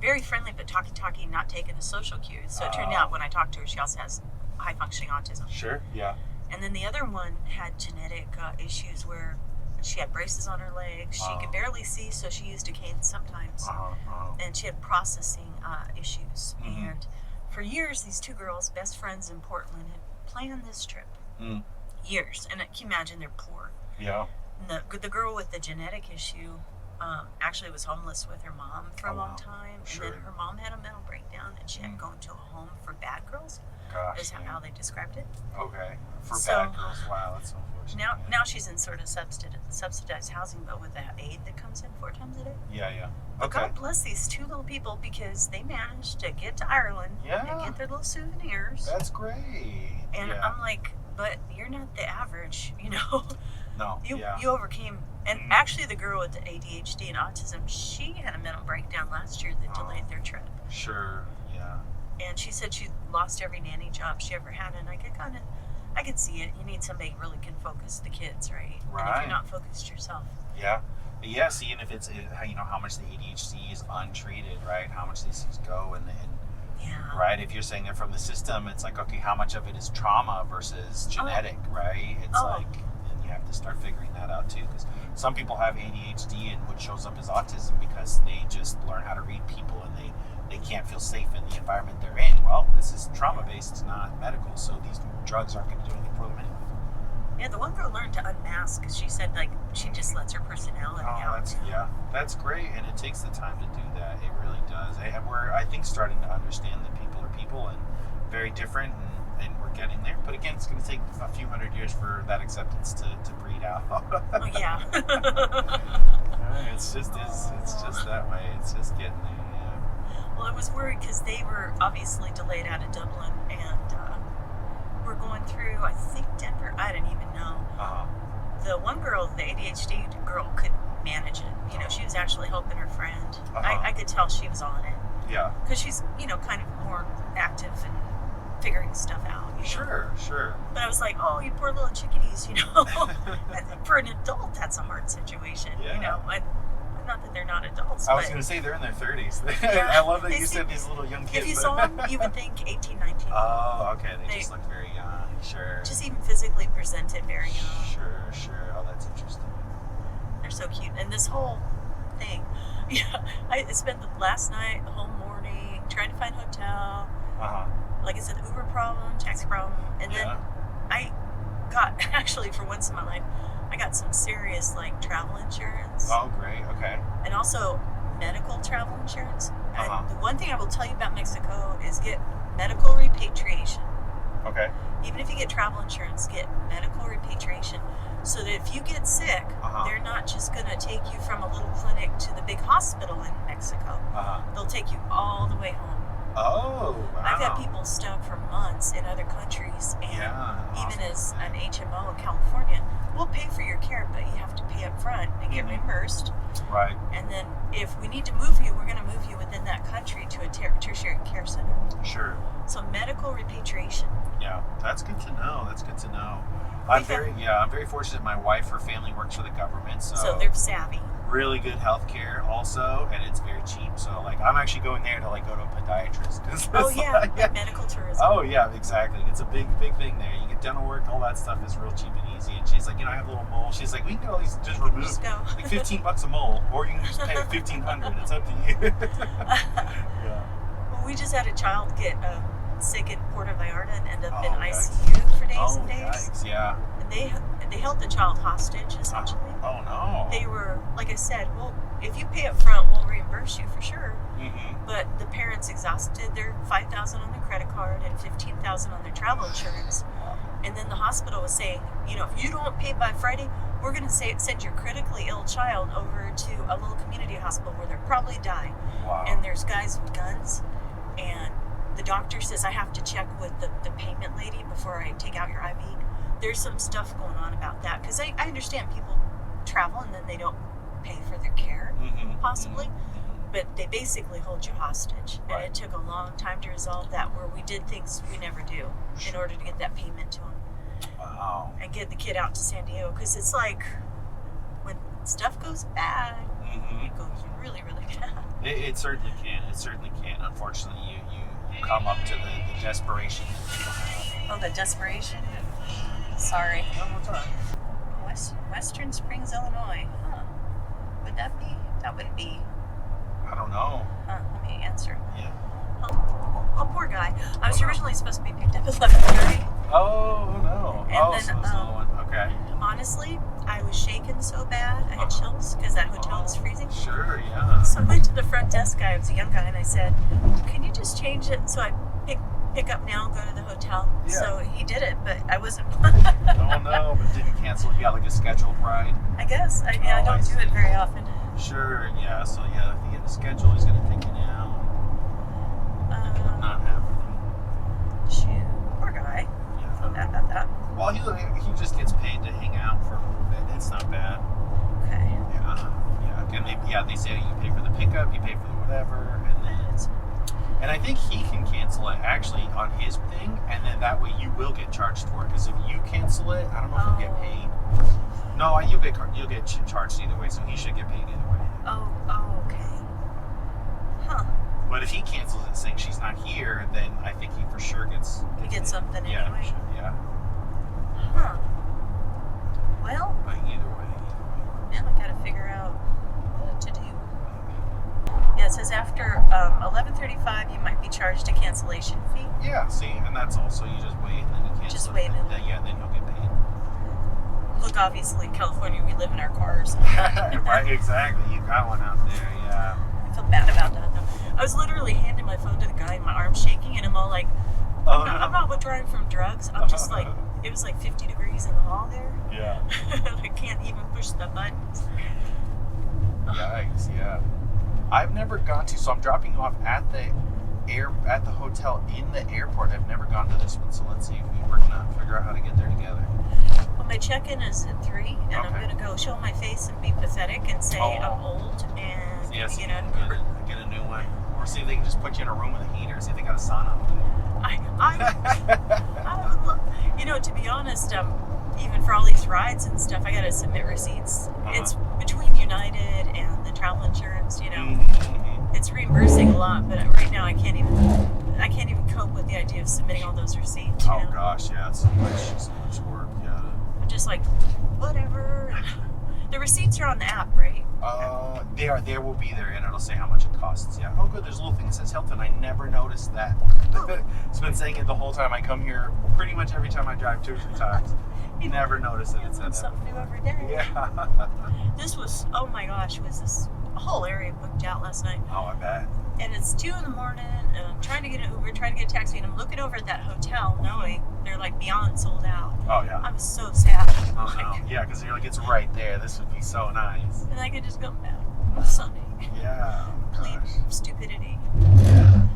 S1: very friendly, but talky, not taking the social cues. So it turned out when I talked to her, she also has high functioning autism.
S2: Sure, yeah.
S1: And then the other one had genetic issues where she had braces on her legs. She could barely see, so she used a cane sometimes. And she had processing issues. And for years, these two girls, best friends in Portland, had planned this trip. Years. And can you imagine, they're poor.
S2: Yeah.
S1: And the girl with the genetic issue actually was homeless with her mom for a long time.
S2: Sure.
S1: And then her mom had a mental breakdown, and she had to go into a home for bad girls.
S2: Gosh,
S1: is how they described it.
S2: Okay. For bad girls. Wow, that's unfortunate.
S1: Now she's in sort of subsidized housing, but with that aid that comes in 4 times a day.
S2: Yeah.
S1: But
S2: Okay.
S1: God bless these two little people, because they managed to get to Ireland and get their little souvenirs.
S2: That's great.
S1: And I'm like, but you're not the average,
S2: No.
S1: You overcame. And actually, the girl with the ADHD and autism, she had a mental breakdown last year that delayed their trip.
S2: Sure. Yeah.
S1: And she said she lost every nanny job she ever had, and I could see it. You need somebody who really can focus the kids, right? And if you're not focused yourself.
S2: Yeah. See, and if it's, how much the ADHD is untreated, right? How much these things go, and right? If you're saying they're from the system, it's like, okay, how much of it is trauma versus genetic, right? It's like, and you have to start figuring that out too, because some people have ADHD and what shows up as autism because they just learn how to read people, and they can't feel safe in the environment they're in. Well, this is trauma-based, it's not medical, so these drugs aren't going to do anything for them anyway.
S1: Yeah, the one girl learned to unmask, because she said, she just lets her personality out.
S2: That's great, and it takes the time to do that. It really does. We're, I think, starting to understand that people are people and very different, and we're getting there. But again, it's going to take a few hundred years for that acceptance to breed out.
S1: Oh, yeah.
S2: It's just that way. It's just getting there.
S1: Well, I was worried because they were obviously delayed out of Dublin, and we're going through, I think, Denver. I didn't even know. The one girl, the ADHD girl, could manage it. She was actually helping her friend. I could tell she was on it. Yeah. Because she's, kind of more active and figuring stuff out.
S2: Sure.
S1: But I was like, oh, you poor little chickadees, For an adult, that's a hard situation, I not that they're not adults.
S2: I was
S1: but
S2: going to say they're in their 30s.
S1: Yeah,
S2: I love that
S1: they
S2: you
S1: seem-
S2: said these little young kids.
S1: if you saw them, you would think 18, 19.
S2: Oh, okay. They
S1: They-
S2: just look very young. Sure.
S1: Just even physically presented very young.
S2: Sure. Oh, that's interesting.
S1: They're so cute. And this whole thing, I spent the last night, the whole morning, trying to find a hotel.
S2: Uh-huh.
S1: Like I said, the Uber problem, taxi problem. And then
S2: Yeah.
S1: I got, actually, for once in my life, I got some serious, like, travel insurance.
S2: Oh, great. Okay.
S1: And also medical travel insurance.
S2: Uh-huh.
S1: And the one thing I will tell you about Mexico is get medical repatriation.
S2: Okay.
S1: Even if you get travel insurance, get medical repatriation. So that if you get sick,
S2: Uh-huh.
S1: they're not just going to take you from a little clinic to the big hospital in Mexico.
S2: Uh-huh.
S1: They'll take you all the way home.
S2: Oh, wow.
S1: I've had people stuck for months in other countries, and even as an HMO in California, we'll pay for your care, but you have to pay up front and get reimbursed.
S2: Right.
S1: And then if we need to move you, we're going to move you within that country to a tertiary care center.
S2: Sure.
S1: So medical repatriation.
S2: Yeah, that's good to know. I'm very fortunate. My wife, her family works for the government,
S1: So they're savvy.
S2: really good health care also, and it's very cheap. So like, I'm actually going there to like go to a podiatrist. 'Cause
S1: Oh
S2: it's
S1: yeah,
S2: like-
S1: like medical tourism.
S2: Oh yeah, exactly. It's a big thing there. You get dental work, all that stuff is real cheap and easy. And she's like, I have a little mole. She's like, we can get all these just removed.
S1: Just go.
S2: Like $15 a mole, or you can just pay $1,500. It's up to you. Yeah.
S1: Well, we just had a child get sick in Puerto Vallarta and end up in
S2: Oh, yikes.
S1: ICU for days
S2: Oh,
S1: and days.
S2: yikes, yeah.
S1: And they held the child hostage essentially.
S2: Oh no.
S1: They were, like I said, well, if you pay up front, we'll reimburse you for sure.
S2: Mm-hmm.
S1: But the parents exhausted their $5,000 on their credit card and $15,000 on their travel insurance. And then the hospital was saying, if you don't pay by Friday, we're going to send your critically ill child over to a little community hospital where they'll probably die.
S2: Wow.
S1: And there's guys with guns. And the doctor says, I have to check with the payment lady before I take out your IV. There's some stuff going on about that. Because I understand people travel and then they don't pay for their care, possibly. But they basically hold you hostage. And
S2: Right.
S1: it took a long time to resolve that, where we did things we never do in order to get that payment to them.
S2: Wow.
S1: And get the kid out to San Diego. Because it's like, when stuff goes bad, it goes really, really bad.
S2: It certainly can. It certainly can. Unfortunately, you come up to the desperation that people have.
S1: Oh, the desperation? Sorry.
S2: No, it's all right.
S1: Western Springs, Illinois. Huh. Would that be? That would be.
S2: I don't know.
S1: Huh. Let me answer.
S2: Yeah.
S1: Oh, poor guy. I was originally supposed to be picked up at 11:30.
S2: Oh no.
S1: And
S2: Oh,
S1: then,
S2: so there's another one. Okay.
S1: Honestly, I was shaking so bad. I had chills because that hotel was freezing.
S2: Sure. Yeah.
S1: So I went to the front desk guy. It was a young guy, and I said, "Can you just change it so I pick up now and go to the hotel?"
S2: Yeah.
S1: So he did it, but I wasn't.
S2: Oh no, but didn't cancel. You got like a scheduled ride.
S1: I guess. I
S2: Oh, I
S1: don't do it
S2: see.
S1: very often.
S2: Sure. Yeah. So yeah, if you get the schedule, he's gonna take you now. Not happening.
S1: Shoot, poor guy.
S2: Yeah.
S1: Feel bad about that.
S2: Well, he just gets paid to hang out for a little bit. It's not bad.
S1: Okay.
S2: Yeah. Again, they say you pay for the pickup, you pay for the whatever, and I think he can cancel it actually on his thing, and then that way you will get charged for it. Because if you cancel it, I don't know if you'll get paid. No, you'll get charged either way, so he should get paid either way.
S1: Oh, okay. Huh.
S2: But if he cancels it saying she's not here, then I think he for sure gets
S1: You get something
S2: yeah,
S1: anyway.
S2: Yeah.
S1: Huh. Well,
S2: But either way.
S1: now I gotta figure out what to do. Yeah, it says after 11:35 you might be charged a cancellation fee.
S2: Yeah, see, and that's also you just wait and then you cancel
S1: Just
S2: it,
S1: wait
S2: and
S1: and-
S2: then you'll get paid.
S1: Look, obviously, in California, we live in our cars.
S2: Right, exactly. You got one out there, yeah.
S1: I feel bad about that, though. I was literally handing my phone to the guy, and my arm's shaking, and I'm all like, I'm not withdrawing from drugs. I'm just like, it was like 50 degrees in the hall there.
S2: Yeah.
S1: I can't even push the buttons.
S2: Yikes, yeah. I've never gone to, so I'm dropping you off at the hotel in the airport. I've never gone to this one, so let's see if we're gonna figure out how to get there together.
S1: Well, my check-in is at 3, and I'm
S2: Okay.
S1: gonna go show my face and be pathetic and say I'm old and
S2: Yeah, so
S1: you
S2: you
S1: know.
S2: can get a new one. Or see if they can just put you in a room with a heater, see if they got a sauna over there.
S1: I would love, to be honest, even for all these rides and stuff, I gotta submit receipts. It's between United and the travel insurance, you know. It's reimbursing a lot, but right now I can't even cope with the idea of submitting all those receipts. You know?
S2: Gosh, yeah, it's so much work. Yeah.
S1: I'm just like, whatever. The receipts are on the app, right?
S2: They will be there, and it'll say how much it costs. Yeah. Oh, good. There's a little thing that says Hilton. I never noticed that. It's been saying it the whole time I come here. Pretty much every time I drive 2 or 3 times. You never notice that it said that.
S1: Something new every day.
S2: Yeah.
S1: This was, oh my gosh, was this whole area booked out last night?
S2: Oh, I bet.
S1: And it's 2 in the morning, and I'm trying to get an Uber, trying to get a taxi, and I'm looking over at that hotel, knowing they're like beyond sold out.
S2: Oh yeah.
S1: I'm so sad.
S2: Oh no. Yeah, because you're like, it's right there. This would be so nice.
S1: And I could just go down Sunday.
S2: Yeah.
S1: Complete stupidity.
S2: Yeah.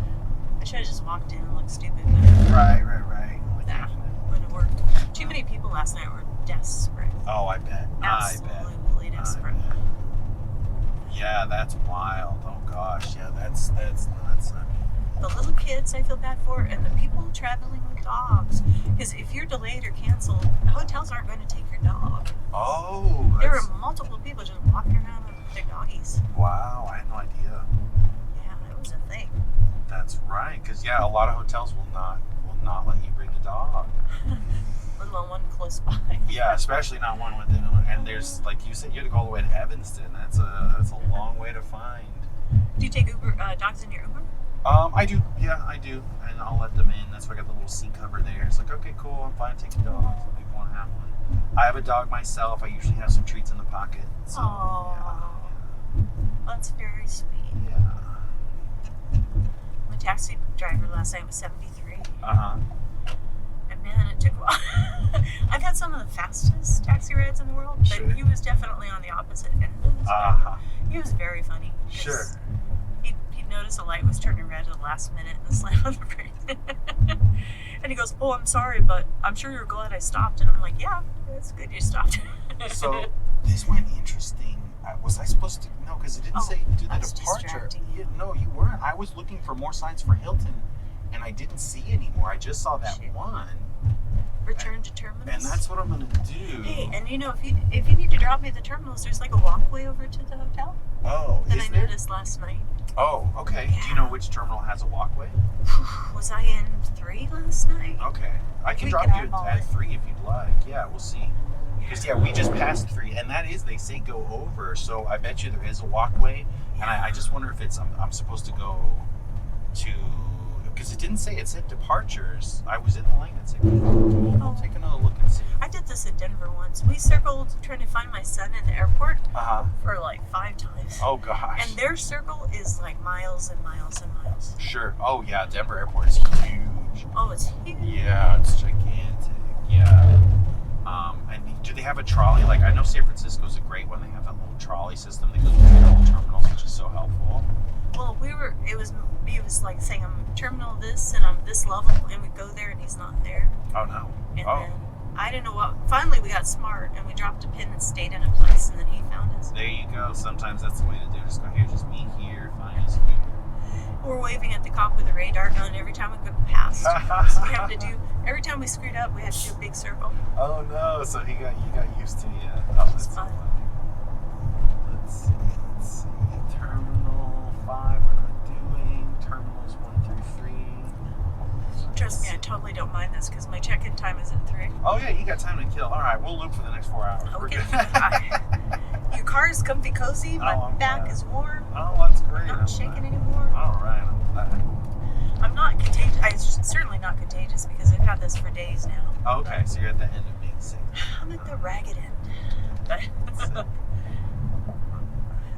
S1: I should have just walked in and looked stupid.
S2: Right.
S1: Nah, wouldn't have worked. Too many people last night were desperate.
S2: Oh, I bet.
S1: Absolutely desperate.
S2: Yeah, that's wild. Oh gosh, yeah, that's nuts.
S1: The little kids I feel bad for, and the people traveling with dogs. Because if you're delayed or canceled, hotels aren't going to take your dog.
S2: Oh,
S1: There were multiple people just walking around with their doggies.
S2: Wow, I had no idea.
S1: Yeah, it was a thing.
S2: That's right, because a lot of hotels will not let you bring the dog.
S1: Let alone one close by.
S2: Yeah, especially not one within. And there's, like you said, you had to go all the way to Evanston. That's a long way to find.
S1: Do you take Uber dogs in your Uber?
S2: I do. Yeah, I do. And I'll let them in. That's why I got the little seat cover there. It's like, okay, cool. I'm fine taking dogs. If you want to have one. I have a dog myself. I usually have some treats in the pocket. So,
S1: That's very sweet.
S2: Yeah.
S1: My taxi driver last night was 73.
S2: Uh-huh.
S1: And man, it took a while. I've had some of the fastest taxi rides in the world, but
S2: Sure.
S1: he was definitely on the opposite end of the
S2: Uh-huh.
S1: He was very funny. 'Cause
S2: Sure.
S1: He'd noticed a light was turning red at the last minute and slammed on the brake. And he goes, "Oh, I'm sorry, but I'm sure you're glad I stopped." And I'm like, "Yeah, it's good you stopped."
S2: So this went interesting. Was I supposed to? No, because it didn't say do the
S1: that's
S2: departure.
S1: distracting.
S2: No, you weren't. I was looking for more signs for Hilton, and I didn't see any more. I just saw that
S1: Shit.
S2: one.
S1: Return to terminals.
S2: And that's what I'm gonna do.
S1: Hey, and if you need to drop me at the terminals, there's like a walkway over to the hotel
S2: Oh,
S1: that
S2: is
S1: I
S2: there?
S1: noticed last night.
S2: Oh, okay.
S1: Yeah.
S2: Do you know which terminal has a walkway?
S1: Was I in 3 last night?
S2: Okay. I can
S1: We
S2: drop
S1: can
S2: you
S1: eyeball
S2: at
S1: it.
S2: 3 if you'd like. Yeah, we'll see. Because, we just passed 3, and that is, they say go over, so I bet you there is a walkway, and I just wonder if it's, I'm supposed to go to, because it didn't say, it said departures. I was in the lane and said, we'll take another look and see.
S1: I did this at Denver once. We circled trying to find my son in the airport
S2: Uh-huh.
S1: for like 5 times.
S2: Oh, gosh.
S1: And their circle is like miles and miles and miles.
S2: Sure. Oh, yeah, Denver Airport is huge.
S1: Oh, it's huge.
S2: Yeah, it's gigantic. Yeah. And do they have a trolley? Like, I know San Francisco's a great one. They have that little trolley system that goes between all the terminals, which is so helpful.
S1: Well, it was like saying I'm terminal this and I'm this level, and we go there and he's not there.
S2: Oh, no.
S1: And
S2: Oh.
S1: then I didn't know what. Finally, we got smart and we dropped a pin and stayed in a place, and then he found us.
S2: There you go. Sometimes that's the way to do it. Just go here, just me here, find us here.
S1: We're waving at the cop with a radar gun every time we go past. So we have to do every time we screwed up, we had to do a big circle.
S2: Oh no! So you got used to you. Oh, that's so
S1: fun.
S2: funny. Let's see. Terminal 5 we're not doing. Terminals 1 through 3.
S1: Trust me, I totally don't mind this because my check-in time is at 3.
S2: Oh yeah, you got time to kill. All right, we'll loop for the next 4 hours. We're
S1: Okay.
S2: good.
S1: Your car is comfy cozy. My
S2: I'm
S1: back
S2: glad.
S1: is warm.
S2: Oh, that's great.
S1: I'm
S2: I'm
S1: not shaking
S2: glad.
S1: anymore.
S2: All right. I'm glad.
S1: I'm not contagious. I'm certainly not contagious because I've had this for days now.
S2: Okay, so you're at the end of being sick.
S1: I'm at the ragged end.
S2: Sick.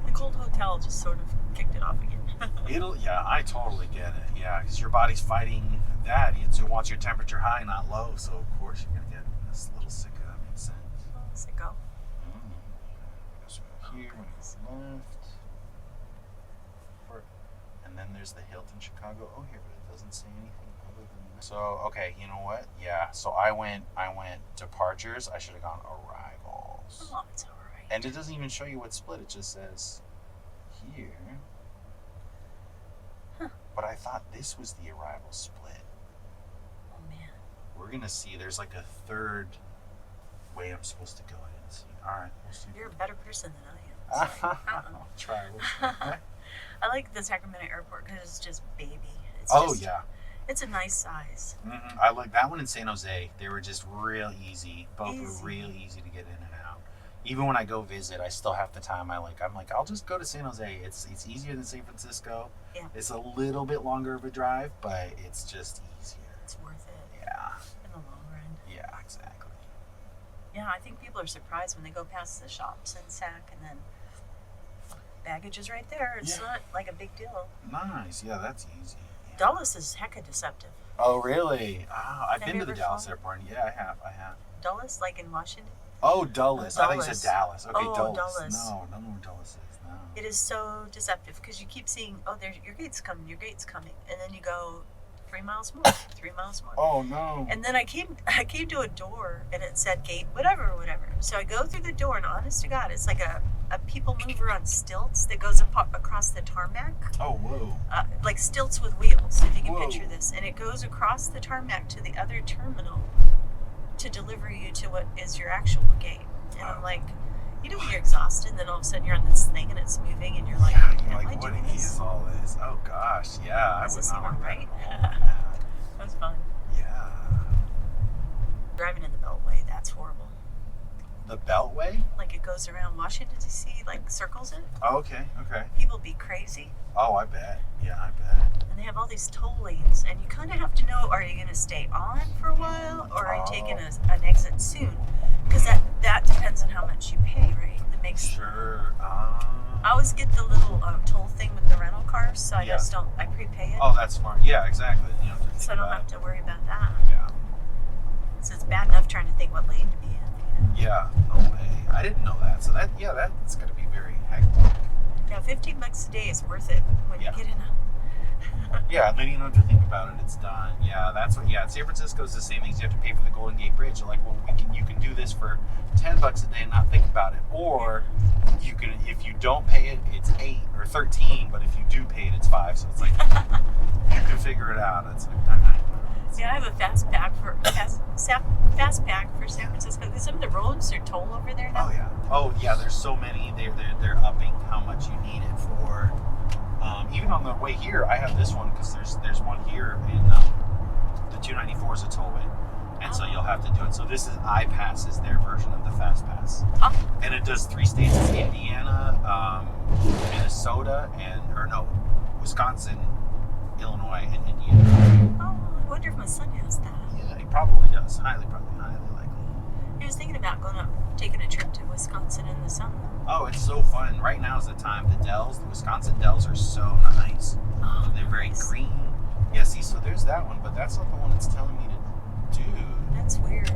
S1: The cold hotel just sort of kicked it off again.
S2: I totally get it. Yeah, because your body's fighting that. It wants your temperature high, not low. So of course you're gonna get a little sick. That makes sense.
S1: Sicko.
S2: So here, when it's left, and then there's the Hilton Chicago. Oh, here, but it doesn't say anything other than that. So okay, you know what? Yeah. So I went departures. I should have gone arrivals.
S1: Oh, it's alright.
S2: And it doesn't even show you what split. It just says here.
S1: Huh.
S2: But I thought this was the arrival split.
S1: Oh man.
S2: We're gonna see there's like a third way I'm supposed to go. I didn't see. All right, we'll see.
S1: You're a better person than I am. So,
S2: I'll try. We'll see.
S1: I like the Sacramento airport because it's just baby. It's
S2: Oh
S1: just,
S2: yeah.
S1: It's a nice size.
S2: I like that one in San Jose. They were just real easy. Both
S1: Easy.
S2: were real easy to get in and out. Even when I go visit, I still have the time. I'm like, I'll just go to San Jose. It's easier than San Francisco.
S1: Yeah.
S2: It's a little bit longer of a drive, but it's just easier.
S1: It's worth it
S2: Yeah.
S1: in the long run.
S2: Yeah, exactly.
S1: Yeah, I think people are surprised when they go past the shops in Sac and then baggage is right there. It's
S2: Yeah.
S1: not like a big deal.
S2: Nice. Yeah, that's easy. Yeah.
S1: Dulles is hecka deceptive.
S2: Oh, really? Oh, I've
S1: Have
S2: been
S1: you
S2: to the
S1: ever
S2: Dallas
S1: flown?
S2: airport. Yeah, I have.
S1: Dulles, like in Washington?
S2: Oh, Dulles. I thought you
S1: Dulles.
S2: said Dallas. Okay,
S1: Oh,
S2: Dulles.
S1: Dulles.
S2: No, I don't know where Dulles is. No.
S1: It is so deceptive because you keep seeing, oh, there's your gate's coming, and then you go 3 miles more, 3 miles more.
S2: Oh, no.
S1: And then I came to a door and it said gate, whatever. So I go through the door and honest to God, it's like a people mover on stilts that goes across the tarmac.
S2: Oh, whoa.
S1: Like stilts with wheels, if you can
S2: Whoa.
S1: picture this. And it goes across the tarmac to the other terminal to deliver you to what is your actual gate. And I'm like, you know, when you're exhausted, and then all of a sudden you're on this thing and it's moving, and you're like,
S2: Yeah,
S1: am
S2: you're
S1: I
S2: like, what
S1: doing
S2: is
S1: this?
S2: all this? Oh, gosh. Yeah, I
S1: Is
S2: would
S1: this
S2: not
S1: even
S2: want that
S1: right?
S2: at all.
S1: That was fun.
S2: Yeah.
S1: Driving in the Beltway, that's horrible.
S2: The Beltway?
S1: Like it goes around Washington, D.C., like circles it.
S2: Oh, okay.
S1: People be crazy.
S2: Oh, I bet. Yeah, I bet.
S1: And they have all these toll lanes, and you kind of have to know, are you going to stay on for a while, or are you taking an exit soon? Because that depends on how much you pay, right? That makes
S2: Sure.
S1: I always get the little toll thing with the rental cars, so I just don't. I prepay it,
S2: Oh, that's smart. Yeah, exactly. You don't have to think
S1: so I don't
S2: about
S1: have to worry about that.
S2: it. Yeah.
S1: So it's bad enough trying to think what lane to be in. You know?
S2: Yeah. No way. I didn't know that. So that's going to be very hectic.
S1: Now, $15 a day is worth it when
S2: Yeah.
S1: you get in a.
S2: Yeah, and then you don't have to think about it. It's done. Yeah, that's what. Yeah, San Francisco's the same thing. You have to pay for the Golden Gate Bridge. They're like, well, you can do this for $10 a day and not think about it, or you can, if you don't pay it, it's 8 or 13. But if you do pay it, it's 5. So it's like you can figure it out. It's like,
S1: Yeah, I have a fast pack for San Francisco because some of the roads are toll over there now.
S2: Oh yeah. Oh yeah. There's so many. They're upping how much you need it for. Even on the way here, I have this one because there's one here in the 294 is a tollway, and so you'll have to do it. So this is iPass is their version of the Fast Pass, and it does 3 states: it's Indiana, Minnesota, Wisconsin, Illinois, and Indiana.
S1: Oh, I wonder if my son has that.
S2: Yeah, he probably does. Highly likely.
S1: He was thinking about taking a trip to Wisconsin in the summer.
S2: Oh, it's so fun. Right now is the time. The Wisconsin dells are so nice.
S1: Oh,
S2: They're very
S1: nice.
S2: green. Yeah, see, so there's that one, but that's not the one that's telling me to do.
S1: That's weird.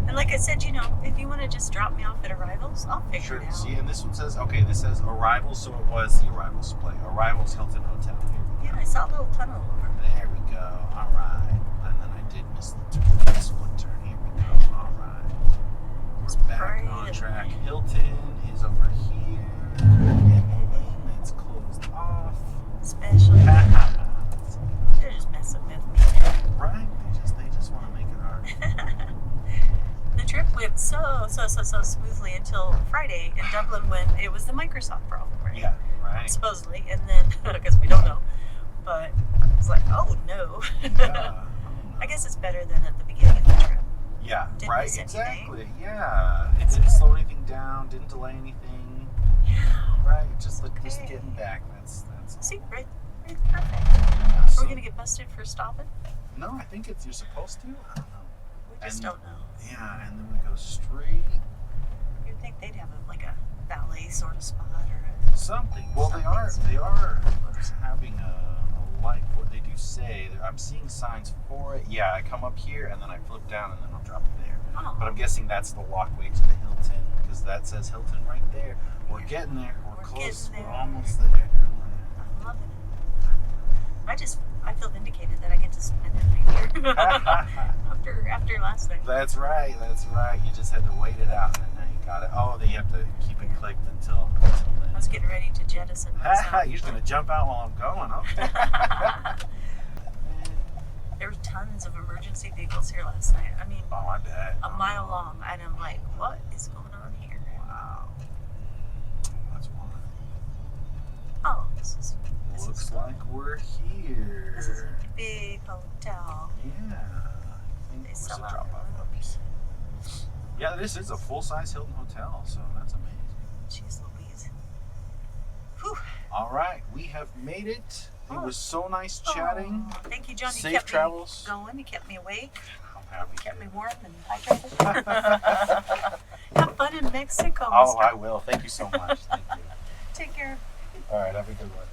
S1: And like I said, if you want to just drop me off at Arrivals, I'll figure it out.
S2: See, and this one says, this says Arrivals, so it was the Arrivals play. Arrivals Hilton Hotel. Here we go.
S1: Yeah, I saw a little tunnel over.
S2: There we go. All right. And then I did miss the split turn. Here we go. All right. We're back on track. Hilton is over here. And the lane that's closed off.
S1: Special. They're just messing with me.
S2: Right? They just want to make it hard.
S1: The trip went so smoothly until Friday in Dublin when it was the Microsoft problem, right?
S2: Yeah, right.
S1: Supposedly, and then because we don't know, but it's like, oh no.
S2: Yeah.
S1: I guess it's better than at the beginning of the trip.
S2: Yeah,
S1: Didn't
S2: right,
S1: miss anything.
S2: exactly. Yeah. It didn't slow anything down, didn't delay anything.
S1: Yeah.
S2: Right, just
S1: Okay.
S2: getting back. That's
S1: See, right, perfect.
S2: yeah,
S1: Are
S2: so-
S1: we gonna get busted for stopping?
S2: No, I think you're supposed to. I don't know.
S1: We just
S2: And-
S1: don't know.
S2: Yeah, and then we go straight
S1: You'd think they'd have like a valet sort of spot or
S2: something. Well, they are having a light. What they do say, I'm seeing signs for it. Yeah, I come up here and then I flip down and then I'll drop it there.
S1: Oh.
S2: But I'm guessing that's the walkway to the Hilton because that says Hilton right there. We're getting there. We're close.
S1: getting
S2: We're
S1: there.
S2: almost there.
S1: I'm loving it. I feel vindicated that I get to spend it right here after last night.
S2: That's right. You just had to wait it out and now you got it. Oh, then you have to keep it clicked until then.
S1: I was getting ready to jettison myself.
S2: You're just gonna jump out while I'm going, okay?
S1: There were tons of emergency vehicles here last night. I mean,
S2: Oh, I bet.
S1: a mile long, and I'm like, what is going on here?
S2: Wow. That's wild.
S1: Oh, this
S2: Looks
S1: is
S2: like we're here.
S1: This is a big hotel.
S2: Yeah.
S1: They
S2: Where's
S1: sell
S2: the
S1: out
S2: drop-off puppies? Yeah, this is a full-size Hilton hotel, so that's amazing.
S1: Jeez Louise. Whew.
S2: All right, we have made it. It was so nice chatting.
S1: Oh, thank you, John. You
S2: Safe
S1: kept
S2: travels.
S1: me going. You kept me awake.
S2: I'm happy.
S1: Kept me warm and hydrated. Have fun in Mexico.
S2: Oh,
S1: Mr.
S2: I will. Thank you so much. Thank you.
S1: Take care.
S2: All right, have a good one.